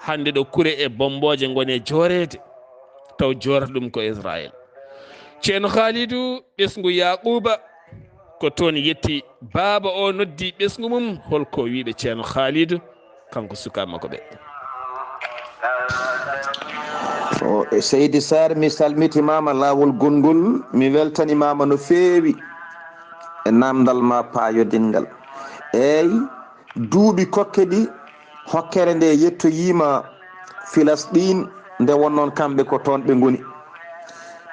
[SPEAKER 2] hande ɗo kure e bomboje gone joorede taw jorata ɗum ko Israël ceerno Khalidou ɓesgu Yaquba ko toon yetti baaba o noddi ɓesgu mum holko wiɓe ceerno Khalidou kanko suka makko ɓe
[SPEAKER 3] o Seydi Sar mi salmitimama lawol gongol mi weltanimama no feewi e namdal ma payodingal eyyi duuɓi kokke ɗi hokkere nde yettoyima Filasɗine nde wonnoon kamɓe ko toon ɓe goni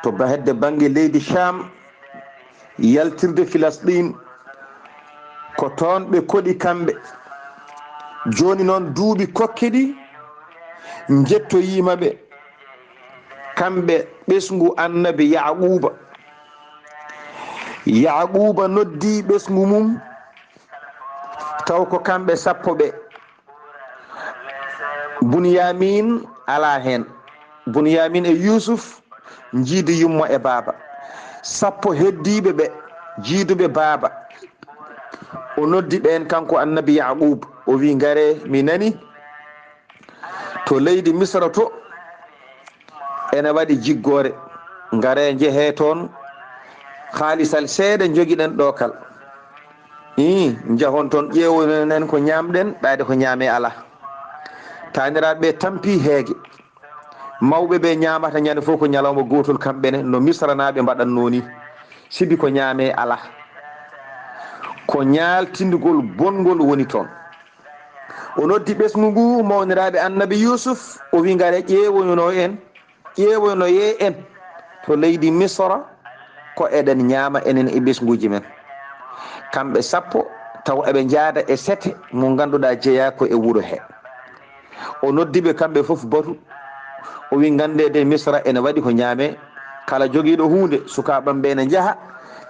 [SPEAKER 3] to hedde banggue leydi Cham yaltirde Filasɗine ko toon ɓe koɗi kamɓe joni noon duuɓi kokke ɗi jettoyimaɓe kamɓe ɓesgu annabi Yaquba noddi ɓesgu mum taw ko kamɓe sappo ɓe Bunyamin ala hen Bunyamin e Yusuf jiidu yummo e baaba sappo heddiɓe ɓe jiiduɓe baaba o noddi ɓen kanko annabi Yaqub o wi gare mi nani to leydi Misra to ene waɗi jiggore gare jeehe toon haalisal seeɗa jogiɗen ɗo kal jahon toon ƴeewonen ko ñamɗen ɓayde ko ñaame ala taniraɓe ɓe tampi heege mawɓe ɓe ñamata ñande fof ko ñalawma gotol kamɓene no misranaɓe mbaɗanno ni sibi ko ñaame ala ko ñaaltindugol bongol woni toon o noddi ɓesgu ngu mawniraɓe annabi yusuf o wi ngare ƴeewoyno ye en to leydi misra ko eɗen ñaama enen e ɓesguji men kamɓe sappo taw eɓe jaada e sete mo ganduɗa jeeya ko e wuuro he o noddiɓe kamɓe fof batu o wi gandede misra ene waɗi ko ñaame kala joguiɗo hunde sukaɓam ne jaaha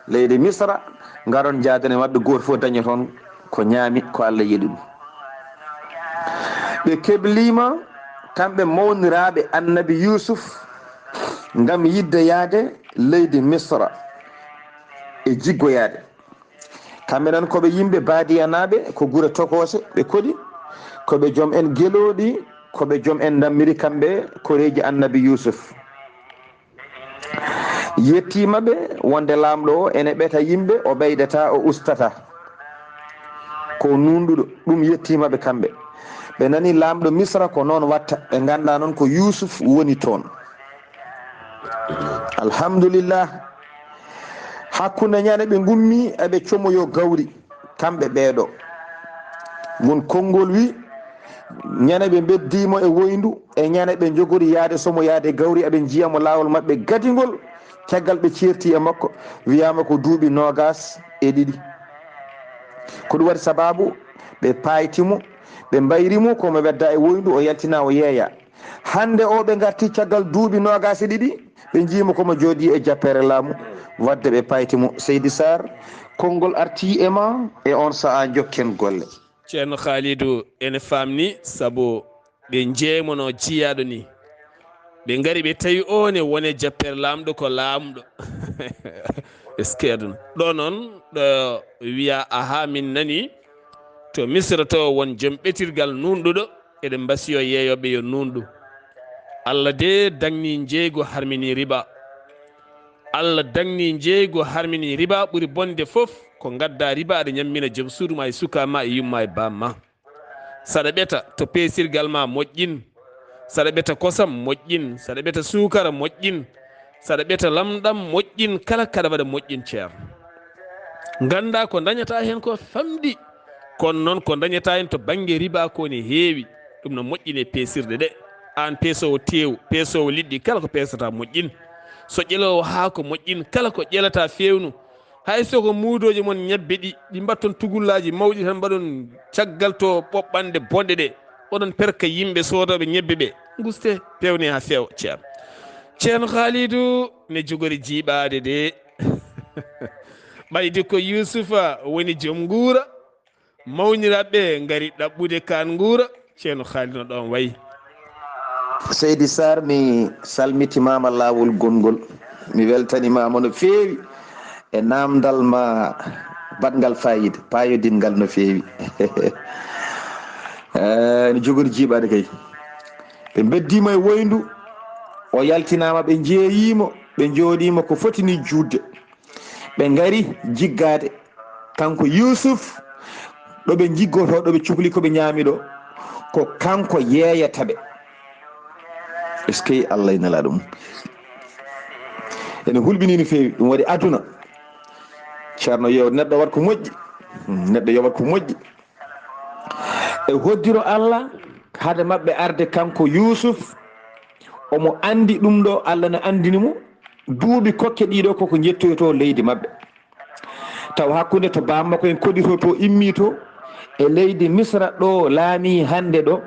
[SPEAKER 3] leydi misra garon jaadane mabɓe goto fof daña toon ko ñaami ko Allah yiɗi ɗum ɓe keblima kamɓe mawniraɓe annabi yusuf gam yidde yaade leydi misra e jiggoyade kamɓe nan koɓe yimɓe baadiyanaɓe ko guure tokose ɓe koɗi koɓe joom en gueloɗi koɓe joom en dammiri kamɓe koreji annabi yusuf yettimaɓe wonde lamɗo o ene ɓeta yimɓe o ɓeydata o ustata ko nunɗuɗo ɗum yettimaɓe kamɓe ɓe nani lamɗo misra ko noon watta ɓe ganda noon ko yusuf woni toon alhamdulillah hakkude ñande ɓe gummi eɓe comoyo gawri kamɓe ɓeeɗo won konngol wi ñande ɓe beddimo e woyndu e ñande ɓe jogori yaade somo yaade gawri eɓe jiyamo lawol mabɓe gadigol caggal ɓe certi e makko wiyama ko duuɓi 22 ko ɗum waɗi sababu ɓe paytimo ɓe mbayrimo komo wedda e woyndu o yaltina o yeeya hande o ɓe garti caggal duuɓi 22 ɓe jiimo komo jooɗi e jappere laamu wadde ɓe paytimo Seydi Saar konngol arti e ma e on saha jokken golle
[SPEAKER 2] ceerno Khalidou ene famni saabu ɓe jeemono jiyaɗo ni ɓe gari ɓe tawi one wone jappere lamɗo ko lamɗo est ce que aduna ɗo noon ɗo wiya aha min nani to misra to won joom ɓetirgal nunɗuɗo eɗen mbasiyo yeeyoɓe yo nunɗu Allah de dagni jeygu harmini riba Allah dagni jeygu harmini riba ɓuuri bonde fof ko gadda riba aɗa ñammina joom suudu ma e sukama e yumma e bamma saɗa ɓeta to peesirgal ma moƴƴin saɗa ɓeta kosam moƴƴin saɗa ɓeta sukara moƴƴin saɗa ɓeta lamɗam moƴƴin kala kaɗa waɗa moƴƴin ceer ganda ko dañata hen ko famɗi kono noon ko dañata hen to banggue riba ko ne heewi ɗum no moƴƴine peesirde ɗe an peesowo tew peesowo liɗɗi kala ko peesata moƴƴin so ƴelowo haako moƴƴin kala ko ƴelata fewnu hay soko muudoji mon ñebbe ɗi mbatton tugullaji mawɗi tan mbaɗon caggal to ɓoɓɓande bonɗe ɗe oɗon perka yimɓe sodoɓe ñebbe ɓe guste pewne ha feewa ceerno Khalidou ne jogori jiiɓade de ɓaydi ko Yousufa woni joom guura mawniraɓe gari ɗaɓɓude kan guura ceerno Khalidou no ɗon wayi
[SPEAKER 3] Seydi Saar mi salmitimama lawol gongol mi weltanimama no feewi e namdal ma batgal fayida payodingal no feewi ne jogori jiiɓade kay ɓe beddima e woyndu o yaltinama ɓe jeeyimo ɓe jooɗima ko fotini juutde ɓe gari jiggade kanko Yusuf ɗoɓe jiggoto ɗoɓe cuhli koɓe ñaamiɗo ko kanko yeeyataɓe est ce que Allah nela ɗum ene hulɓini no feewi ɗum waɗi aduna ceerno yo neɗɗo wat ko moƴƴi neɗɗo yo wat ko moƴƴi e hoddiro Allah hade mabɓe arde kanko Yusuf omo andi ɗum ɗo Allah ne andinimo duuɓi kokke ɗiɗo koko jettoyto leydi mabɓe taw hakkude to bammakko en koɗito to immi to e leydi misra ɗo laami hande ɗo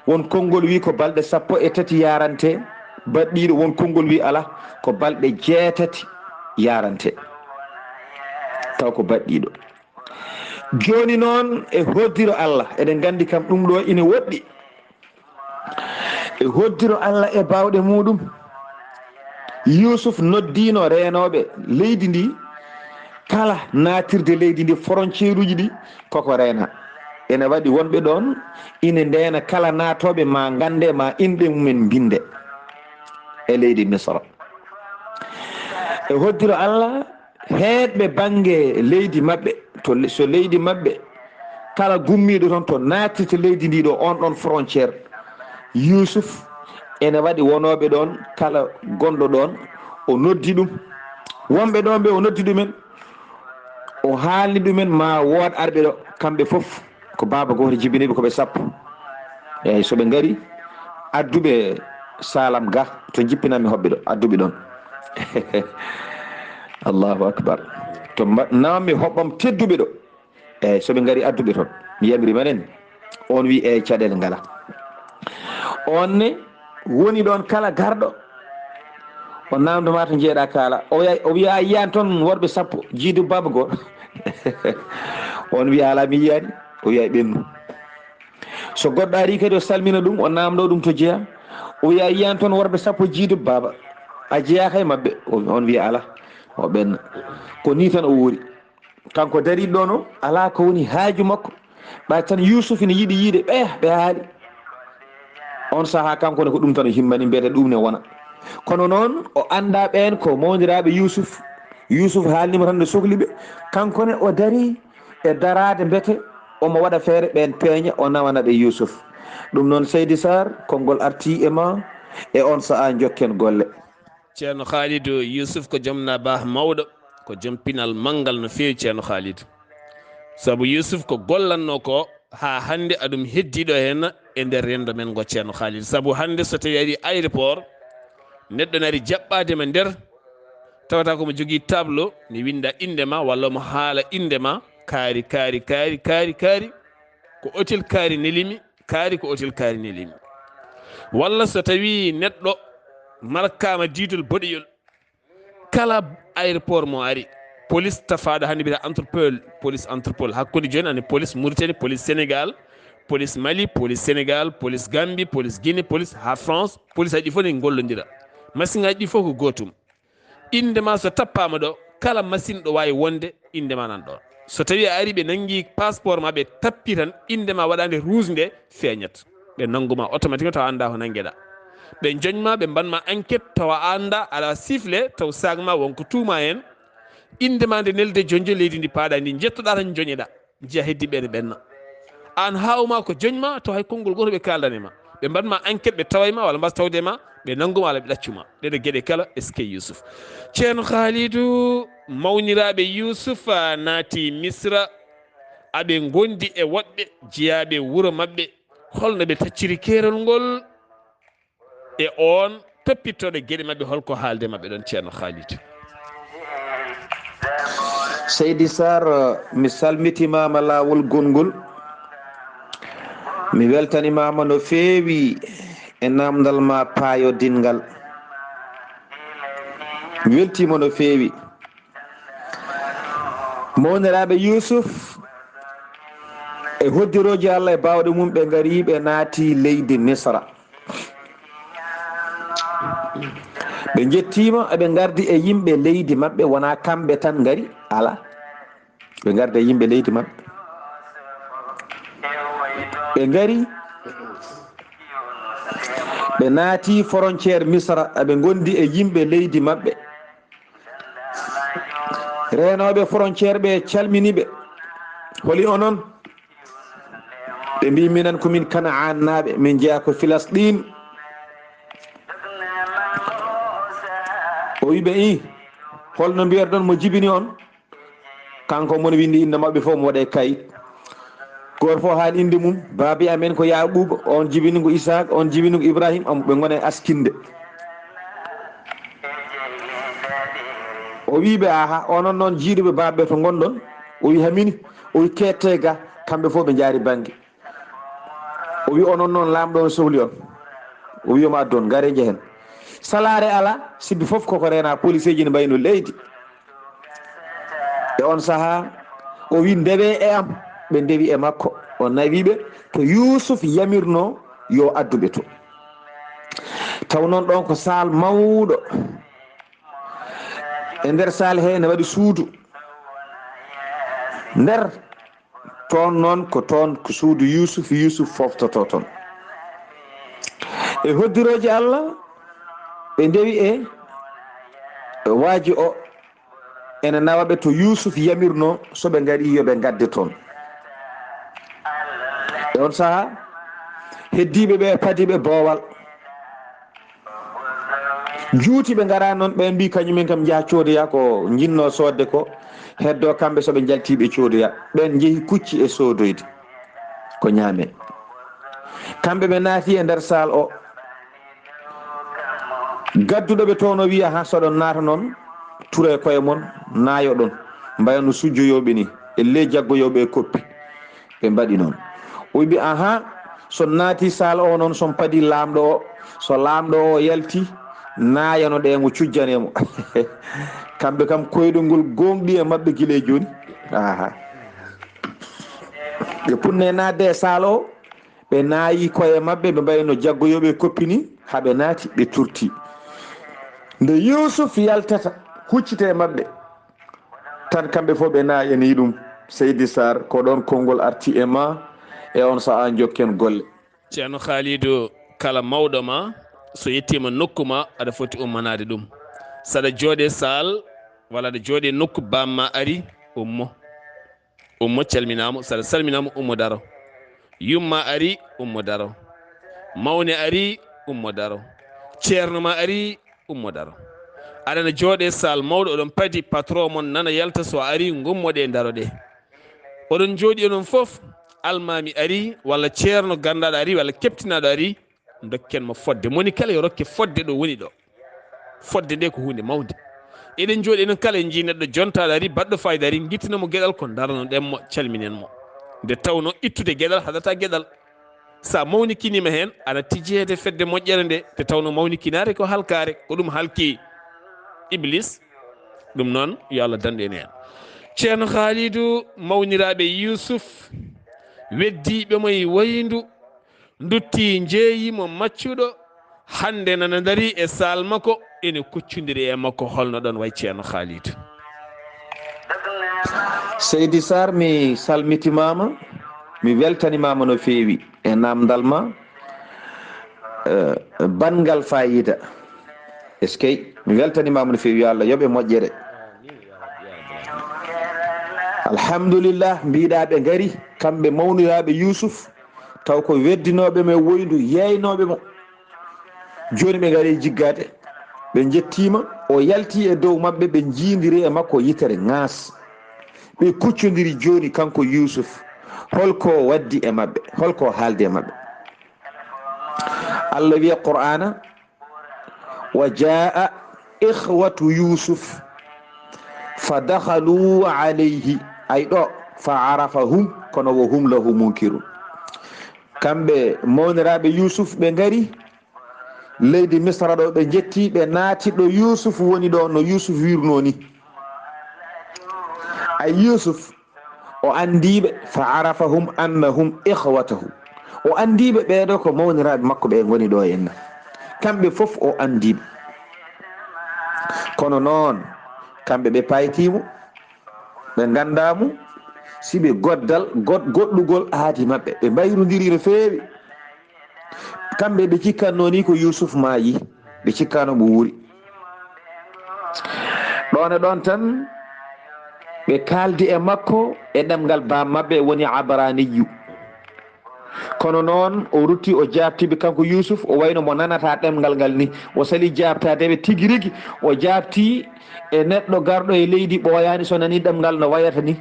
[SPEAKER 3] won konngol wi ko balɗe 13 yarante baɗɗiɗo won konngol wi ala ko balɗe 6 yarante taw ko baɗɗiɗo joni noon e hoddiro Allah eɗen gandi kam ɗum ɗo ina woɗɗi e hoddiro Allah e bawɗe muɗum Yusuf noddino renoɓe leydi ndi kala natirde leydi ndi frontiére uji ɗi koko rena ene waɗi wonɓe ɗon ina ndena kala natoɓe ma gande ma inɗe mumen binde e leydi misra e hoddiro Allah heedɓe bange leydi maɓɓe to so leydi maɓɓe kala gummiɗo toon to nattita leydi ndi ɗo on ɗon frontiére Yusuf ene waɗi wonoɓe ɗon kala gonɗo ɗon o noddi ɗum wonɓe ɗon ɓe o noddi ɗumen o haalni ɗumen ma wood arɓe ɗo kamɓe fof ko baba goto jibiniɓe koɓe sappo eyyi soɓe gaari adduɓe salam ga to jippinanmi hoɓɓe ɗo adduɓe ɗon allahu akbar to nawmi hoɓɓam tedduɓe ɗo eyyi soɓe gaari adduɓe toon mi yamirimanen on wi eyyi caɗele ngala on ne woni ɗon kala garɗo o namdoma to jeeɗa kaala o wiya a yiyani toon worɓe sappo jiidu baba goto on wiya ala mi yiyani o wiya ɓennu so goɗɗo ari kadi o salmina ɗum o namdo ɗum to jeeya o wiya a yiyani toon worɓe sappo jiidu baba a jeeyaka e mabɓe on wiya ala o ɓenna ko ni tan o woori kanko dariɗo ɗo no ala ko woni haaju makko ɓay tan Yusuf ne yiiɗi yiide ɓe haali on saaha kanko ne ko ɗum tan o himmani mbiyete ɗum ne wona kono noon o anda ɓen ko mawdiraɓe Yusuf haalnima tan nde sohliɓe kankone o dari e darade mbete omo waɗa feere ɓen peeña o nawana ɓe Yusuf ɗum noon Seydi Saar konngol arti e ma e on saaha jokken golle.
[SPEAKER 2] ceerno Khalidou Yusuf ko joom nabah mawɗo ko joom pinal manggal no feewi ceerno Khalidou saabu Yusuf ko gollanno ko ha hande aɗum heddiɗo hen e nder rendo men ngo ceerno Khalidou saabu hande so tawi ari aéroport neɗɗo nari jaɓɓadema nder tawata komo jogui tableau ne winda indema walla mo haala indema kaari ko hôtel kaari nelimi kaari ko hôtel kaari nelimi walla so tawi neɗɗo markama diidol boɗeyol kala aéroport mo ari police tafaɗo hande mbiyata police entrepol hakkude joni ane police Mauritanie police Sénégal police Mali police Sénégal police Gambie police Guinée police ha France police aji fof ne gollodira machine ngaji ɗi fof ko gotum indema so tappama ɗo kala machine ɗo wawi wonde indema nan ɗon so tawi a ari ɓe nanggui passeport ma ɓe tappi tan indema waɗande rouge nde feeñat ɓe nangguma automatiquement tawa anda ko nanggueɗa ɓe joñma ɓe mbanma enquête tawa anda ala siffle taw sagma wonko tuuma hen indema nde nelde jonjo leydi ndi paaɗa ndi jettoɗa tan joñeɗa jiiya heddiɓe ne ɓenna an hawma ko joñma taw hay konngol goto ɓe kaldanema ɓe mbanma enquête ɓe tawayma walla mbasa tawdema ɓe nangguma walla ɓe ɗaccuma ɗeɗo gueɗe kala eske Yusuf ceerno Khalidou mawniraɓe Yusuf naati Misra aɓe gondi e woɗɓe jeeyaɓe wuuro mabɓe holno ɓe tacciri keerol ngol e on toppittoɗo gueɗe mabɓe holko haalde mabɓe ɗon ceerno Khalidou.
[SPEAKER 3] Seydi Saar mi salmitimama lawol gongol mi weltanimama no feewi e namdal ma paayodingal mi weltima no feewi mawniraɓe Yusuf e hoddiroji Allah e bawɗe mum ɓe gaari ɓe naati leydi Misra ɓe jettima eɓe gardi e yimɓe leydi mabɓe wona kamɓe tan gaari ala ɓe gardi e yimɓe leydi mabɓe ɓe gaari ɓe naati frontiére Misra eɓe gondi e yimɓe leydi mabɓe renoɓe frontiére ɓe calminiɓe holi onon ɓe mbi minen komin Kanaan naɓe min jeeya ko Filastin o wiɓe i holno mbiyata ɗon mo jibini on kanko mono windi inde mabɓe fof mo waɗe kayit goto fof haali inde mum baabi amen ko Yaquba on jibini ko Isaac on jibini ko Ibrahim ɓe gone askinde o wiɓe aha onon noon jiiɗuɓe babaɓe to gonɗon o wi hamini o wi kette ga kamɓe fof ɓe jaari banggue o wi onon noon lamɗo on sohli on o wiyoma addon gaare jehen salare ala sibbi foof koko rena police ji ne mbayno leydi e on saaha o wi ndewe e am ɓe ndewi e makko o nawiɓe to Yusuf yamirno yo adduɓe to taw noon ɗon ko sal mawɗo e nder sal he ne waɗi suudu nder toon noon ko toon ko suudu Yusuf foftoto toon e hoddiroji Allah ɓe ndewi e waaji o ene nawaɓe to Yusuf yamirno soɓe ngari yoɓe gadde toon. E on saaha heddiɓe ɓe padiɓe boowal juutiɓe ngara noon ɓe mbi kañumen kam jaa coodoya ko jinno sodde ko heddo kamɓe soɓe jaltiɓe coodoya ɓen jeehi kucci e sodoyde ko ñaame. kamɓe ɓe naati e nder sal o gadduɗoɓe toon o wiya ha soɗon naata noon ture koye mon naayo ɗon mbaya no sujjoyoɓe ni e ley jaggoyoɓe e koppi ɓe mbaɗi noon. o wi aha so naati sal o noon son padi laamɗo o so laamɗo o yalti naayano ɗe mo cujjanemo kamɓe kam koyɗol ngol gonɗi e mabɓe guile joni. aha ɓe punne naatde e sal o ɓe naayi koye mabɓe ɓe mbayno jaggoyoɓe koppi ni haɓe naati ɓe turti. nde Yusuf yaltata huccite e mabɓe tan kamɓe fof ɓe naayani ɗum. Seydi Saar ko ɗon konngol arti e ma e on saha jokken golle.
[SPEAKER 2] ceerno Khalidou kala mawɗo ma so yettima nokku ma aɗa foti ummanade ɗum. saɗa jooɗe sal walla aɗa jooɗe nokku bamma ari ummo calminama. saɗa salminama ummo daro. yumma ari ummo daro. mawne ari ummo daro. ceerno ma ari ummo daro. aɗana jooɗe sal mawɗo oɗon padi patron mon nana yalta so ari gummoɗe daroɗe. oɗon jooɗi onon foof almami ari walla ceerno gandaɗo ari walla keptinaɗo ari dokkenmo fodde. moni kala yo rokke fodde ɗo woni ɗo. fodde nde ko hunde mawde. eɗen jooɗi enen kala en jii neɗɗo jontaɗo ari baɗɗo fayida ari guittinomo gueɗal ko darno ɗemmo calminenmo. nde tawno ittude gueɗal haɗata gueɗal. sa mawnikinima hen aɗa tijjede fedde moƴƴere nde te tawno mawnikinare ko halkare ko ɗum halki Iblis. ɗum noon yo Allah dandu en hen. ceerno Khalidou mawniraɓe Yusuf weddiɓe moye wayndu dutti jeeyimo maccuɗo hande nana dari e sal makko ene kuccudiri e makko holno ɗon way ceerno Khalidou.
[SPEAKER 3] Seydi Saar mi salmitimama mi weltanimama no feewi e namdal ma bangal fayida. est ce que mi weltanimama no feewi yo Allah yoɓe moƴƴere. alhamdulillah mbiɗa ɓe ngari kamɓe mawniraɓe Yusuf taw ko weddinoɓe me woyndu yeynoɓe mo joni ɓe ngari jiggade ɓe jettima o yalti e dow mabɓe ɓe jindiri e makko yitere ŋaas ɓe kuccodiri joni kanko Yusuf holko waddi e mabɓe holko haalde e mabɓe. Allah wiya qur'ana wa jaa ikhwatu Yusuf fa dakhalu alayhi ay ɗo fa arafahum kono wo hum lahu munkirun. kamɓe mawniraɓe Yusuf ɓe ngari leydi Misra ɗo ɓe jetti ɓe naati ɗo Yusuf woni ɗo no Yusuf wirno ni. ay Yusuf o andiɓe fa arafahum annahum ikhwatahu o andiɓe ɓeɗo ko mawniraɓe makko ɓe goni ɗo henna kamɓe foof o andiɓe. kono noon kamɓe ɓe paytimo ɓe gandamo siɓe goddal goɗɗugol aadi mabɓe ɓe mbayrodiri no feewi. kamɓe ɓe cikkanno ni ko Yusuf maayi ɓe cikkano mo wuuri ɗon e ɗon tan ɓe kaldi e makko e ɗemgal bam mabɓe woni abraniyu. kono noon o rutti o jabtiɓe kanko Yusuf o wayno mo nanata ɗemgal ngal ni o sali jabtadeɓe tigui rigui o jabti e neɗɗo garɗo e leydi ɓooyani so nani ɗemgal no wayata ni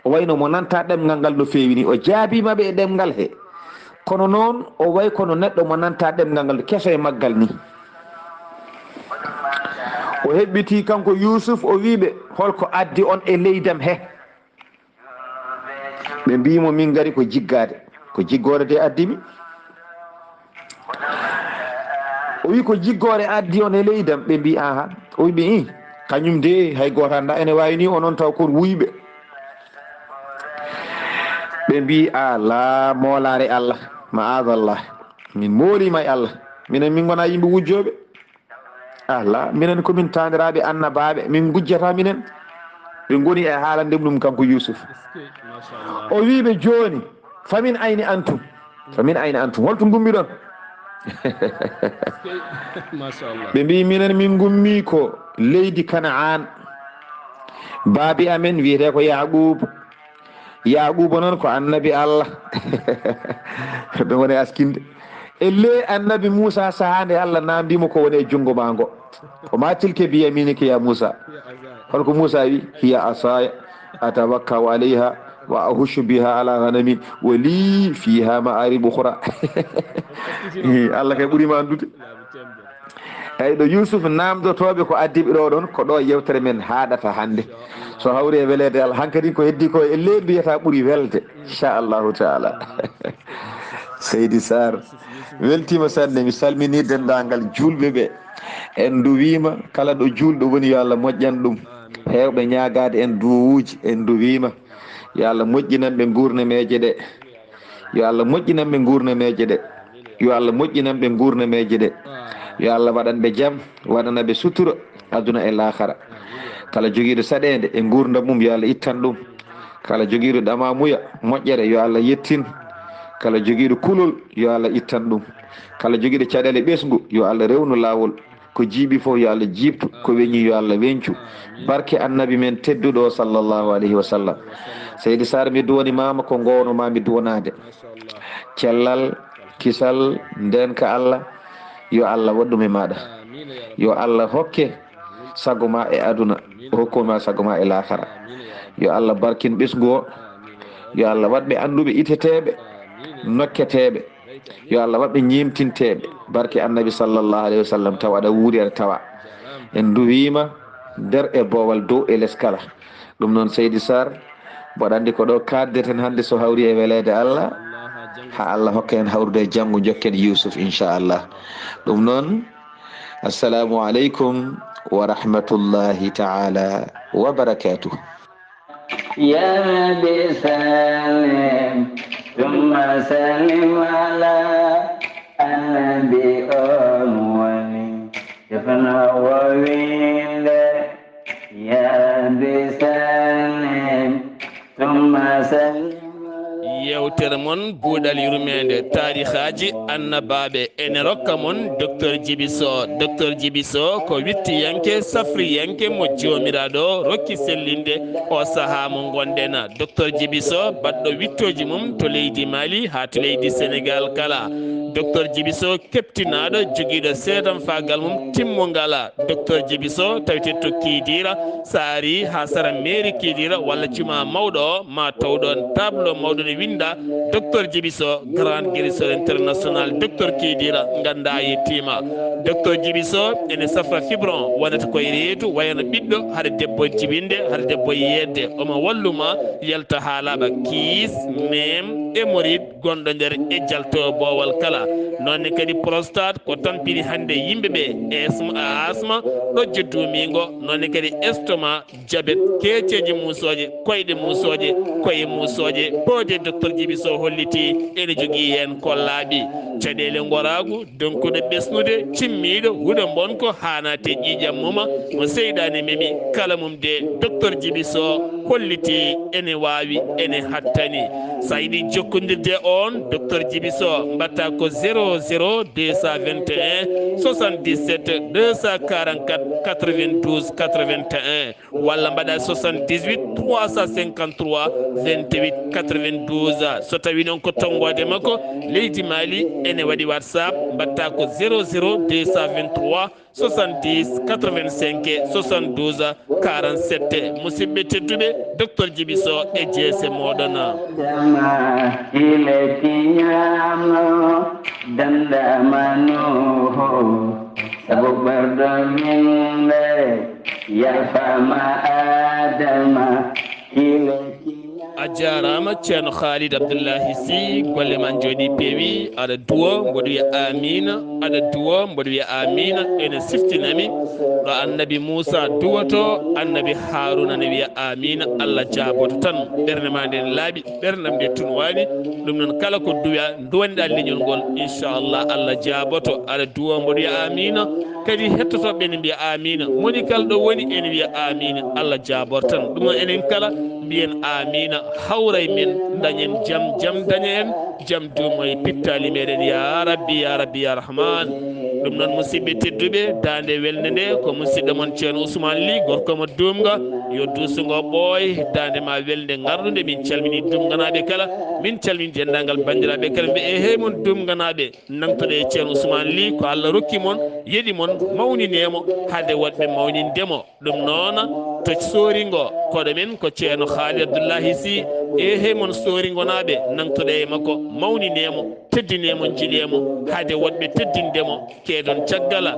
[SPEAKER 3] o wayno mo nanta ɗemgal ngal no feewi ni o jaabimaɓe e ɗemgal he. kono noon o way kono neɗɗo mo nanta ɗemgal ngal keso e maggal ni. o heɓɓiti kanko Yusuf o wiɓe holko addi on e leydam he. ɓe mbimo min gari ko jiggade ko jiggore de addimi. o wi ko jiggore addi on e leydam ɓe mbi aha o wi ɓe kañum de hay goto anda ene wawi ni onon taw kon wuyɓe. ɓe mbi ala molare Allah ma adallah min molima e Allah minen min gona yimɓe wujjoɓe ala minen komin tandiraɓe annabaaɓe min gujjata minen. ɓe goni e haalande ɗum kanko Yusuf. o wiɓe joni famin ayni antum holto gummi ɗon. ɓe mbi minen min gummi ko leydi Kana'an baabi amen wiyete ko yaqubu. yaqubu noon ko annabi Allah ɗum woni askinde elle annabi Moussa sahande Allah namdimo ko woni e jungo ma ngo o ma tilke biyaminike ya Moussa holko Moussa wi hiya asaya atawakkau alayha wa ahushu biha ala ghanami wa li fiha ma'arib ukhra Allah kay ɓuurima andude eyyi ɗo Yusuf namdotoɓe ko addiɓe ɗo ɗon ko ɗo yewtere men haɗata hande so hawri e welede Allah hankkadi ko heddi ko e le mbiyata ɓuuri welde inchallahu taala Seydi Saar weltima sanne mi salmini dendagal julɓe ɓe en duwima kala ɗo julɗo woni yo Allah moƴƴan ɗum hewɓe ñagade en duwuji en duwima yo Allah moƴƴinanɓe gurnameje ɗe yo Allah moƴƴinanɓe gurnameje ɗe yo Allah moƴƴinanɓe gurnameje ɗe yo Allah waɗanɓe jaam waɗanaɓe sutura aduna e lahara kala joguiɗo saɗede e gurdam mum yo Allah ittan ɗum kala joguiɗo ɗamamuya moƴƴere yo Allah yettin kala joguiɗo kulol yo Allah ittan ɗum kala joguiɗo caɗele ɓesgu yo Allah rewnu lawol ko jiiɓi fof yo Allah jibtu ko weñi yo Allah weñcu barke annabi men tedduɗo sallllahu alayhi wa sallam Seydi Saar mi duwoni mama ko gownoma mi duwonade cellal kisal ndenka Allah yo Allah waɗɗum e maɗa yo Allah hokke sago ma e aduna hokkuma sago ma e lahara yo Allah barkin ɓesgu o yo Allah waɗɓe anduɓe iteteɓe nokketeɓe yo Allah waɗɓe ñimtinteɓe barke annabi sallllahu alayhi wa sallam tawa aɗa wuuri aɗa tawa en duwima nder e boowal dow e less kala ɗum noon Seydi Saar mboɗa andi ko ɗo kaddeten hande so hawri e welede Allah ha Allah hokka en hawrude e janggo jokken Yusuf inchallah ɗum noon assalamu aleykum wa rahmatullahi taala wa barakatuh
[SPEAKER 1] يا ربي سلم ثم سلم على النبي أموالي يفنى وويل يا ربي سلم ثم سلم
[SPEAKER 2] yewtere mon buuɗal yurmeende tarihaji annabaaɓe ene rokka mon docteur Djiby Sow ko wittiyanke safriyanke mo joomiraɗo rokki sellinde o saaha mo gonɗen docteur Djiby Sow baɗɗo wittoji mum to leydi Mali ha to leydi Sénégal kala docteur Djiby Sow keptinaɗo joguiɗo seedan fagal mum timmogal docteur Djiby Sow tawite to Kidira sa ari ha sara mairie Kidira walla cuma mawɗo o ma tawɗon tableau mawɗo ne winda docteur Djiby Sow grand guérisseur international docteur Kidira ganda yettima docteur Djiby Sow ene safra fibron wonata koye reedu wayno ɓiɗɗo haɗa debbo jibinde haɗa debbo yedde omo walluma yalta haalaɓa kiis mem hémorroïde gonɗo nder e jalto bowal kala nonne kadi prostate ko tampini hande yimɓeɓe asma ɗojjo dumingo nonne kadi estomac diabete keeceji musoje koyɗe musoje koye musoje boode docteur Djiby Sow holliti ene jogui hen ko laaɓi caɗele goragu donkude ɓesnude cimmiɗo huuɗo bonko hanate ƴiƴam muma mo seydani memi kala mum de docteur Djiby Sow holliti ene wawi ene hattani sa yiɗi jokkodirde on docteur Djiby Sow mbatta ko 00 221 77 244 92 81 walla mbaɗa 78 353 28 92 so tawi noon ko tonggode makko leydi Mali ene waɗi WhatsApp mbatta ko 00 223 70 85 72 47 musidɓe tedduɓe docteur Djiby Sow e jeese moɗon
[SPEAKER 1] sabu ɓerɗo minde yafama adama
[SPEAKER 2] a jarama ceerno Khalid Abdullahi Sy golle man jooɗi peewi aɗa duwo mboɗo wiya amina aɗa duwo mboɗo wiya amina ene siftinami ɗo annabi Moussa duwoto annabi Haruna ne wiya amina Allah jaboto tan ɓernde ma nde laaɓi ɓerdam nde tunwani ɗum noon kala ko duwaniɗa leñol ngol inchallah Allah jaboto aɗa duwo mboɗo wiya amina kadi hettotoɓe ne mbiya amina moni kala ɗo woni ene wiya amina Allah jabor tan ɗum noon enen kala mbiyen amina hawray men dañen jaam daña en jaam dumo e pittali meɗen ya rabbi ya rahman ɗum noon musidɓe tedduɓe dande welde nde ko musidɗo moon ceerno Ousmane Ly gorko mo dumga yo duusugo ɓooy dande ma welde gardude min calmini dumganaɓe kala min calmini dendagal bandiraɓe kala mbi e hey mon dumganaɓe nangtoɗe e ceerno Ousmane Ly ko Allah rokki moon yeeɗi moon mawninemo hade woɗɓe mawnindemo ɗum noon to sooringo koɗo men ko ceerno Haali Abdullahi Sy e hey mon soori gonaɓe nangtoɗe e makko mawninemo teddinemo jiiɗemo hade woɗɓe teddindemo keedon caggala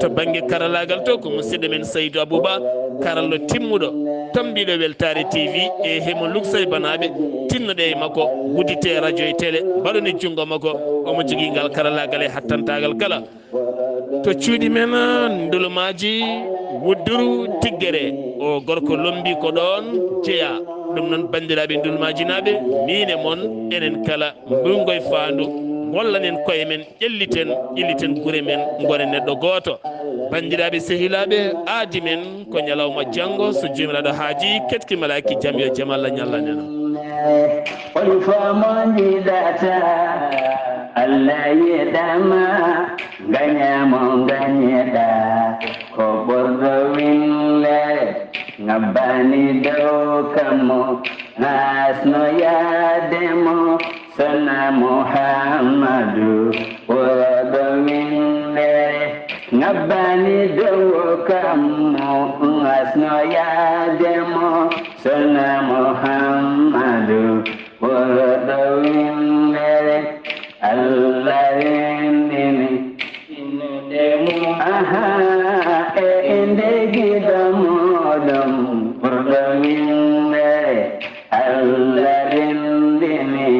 [SPEAKER 2] to banggue karalagal to ko musidɗo men Saydou Abouba karallo timmuɗo tambiɗo Weltare TV e hemo luksay banaɓe tinnoɗe e makko wuddite radio e télé mbaɗone junggo makko omo jogui ngal karalagal e hattantagal kala to cuuɗi men ndulumaji wudduru tiggere o gorko lombi ko ɗon jeeya ɗum noon bandiraɓe ndulumaji naɓe mine moon enen kala mbungoye faandu gollanen koye men ƴelliten guure men gonen neɗɗo goto bandiraɓe sehilaɓe aadi men ko ñalawma janggo so jomiraɗo haaji ketki malaki jaam yo jaam Allah ñallanena
[SPEAKER 1] woni fomo jiɗata Allah yiɗama gañamo gañeɗa ko ɓurɗo wille ngabbani dow kammo nasno yaademo sana Muhammadu ɓurɗo wille ngabbani dow kammo nasno yaademo sana Muhammadu ɓurɗo wille Allah rendini innudemo aha e inde giɗo moɗon ɓurɗo wille Allah rendini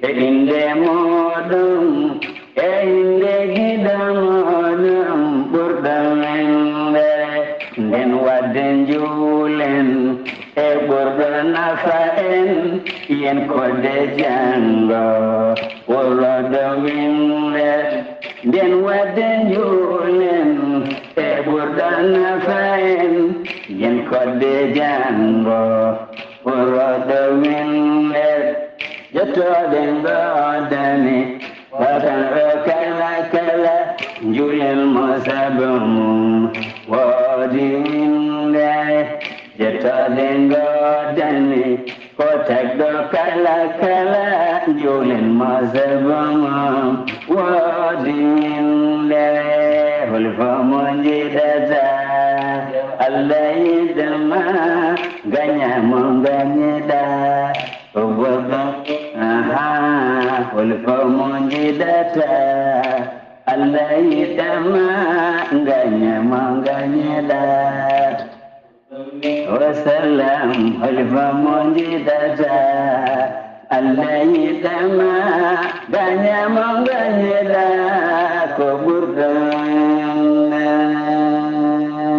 [SPEAKER 1] e inde moɗon e inde giɗo moɗon ɓurɗo wille nden wadde juulen e ɓurɗo nafa en yen kodde janggo ɓurɗo wille nden wadde juulen e ɓurɗo nafa en yen kodde janggo ɓurɗo wille jettoɗe godani watanɗo kala kala juulen mo sabu mum woodi winde jettoɗe godani ko tagɗo kala kala juulen mo sabu mum woodi winde holfo mo jiɗata Allah yiɗama gañamo gañeɗa o ɓurɗo holfo mo jiɗata Allah yiɗama gañamo gañeɗa wasalam holfo mo jiɗata Allah yiɗama gañamo gañeɗa ko ɓurɗo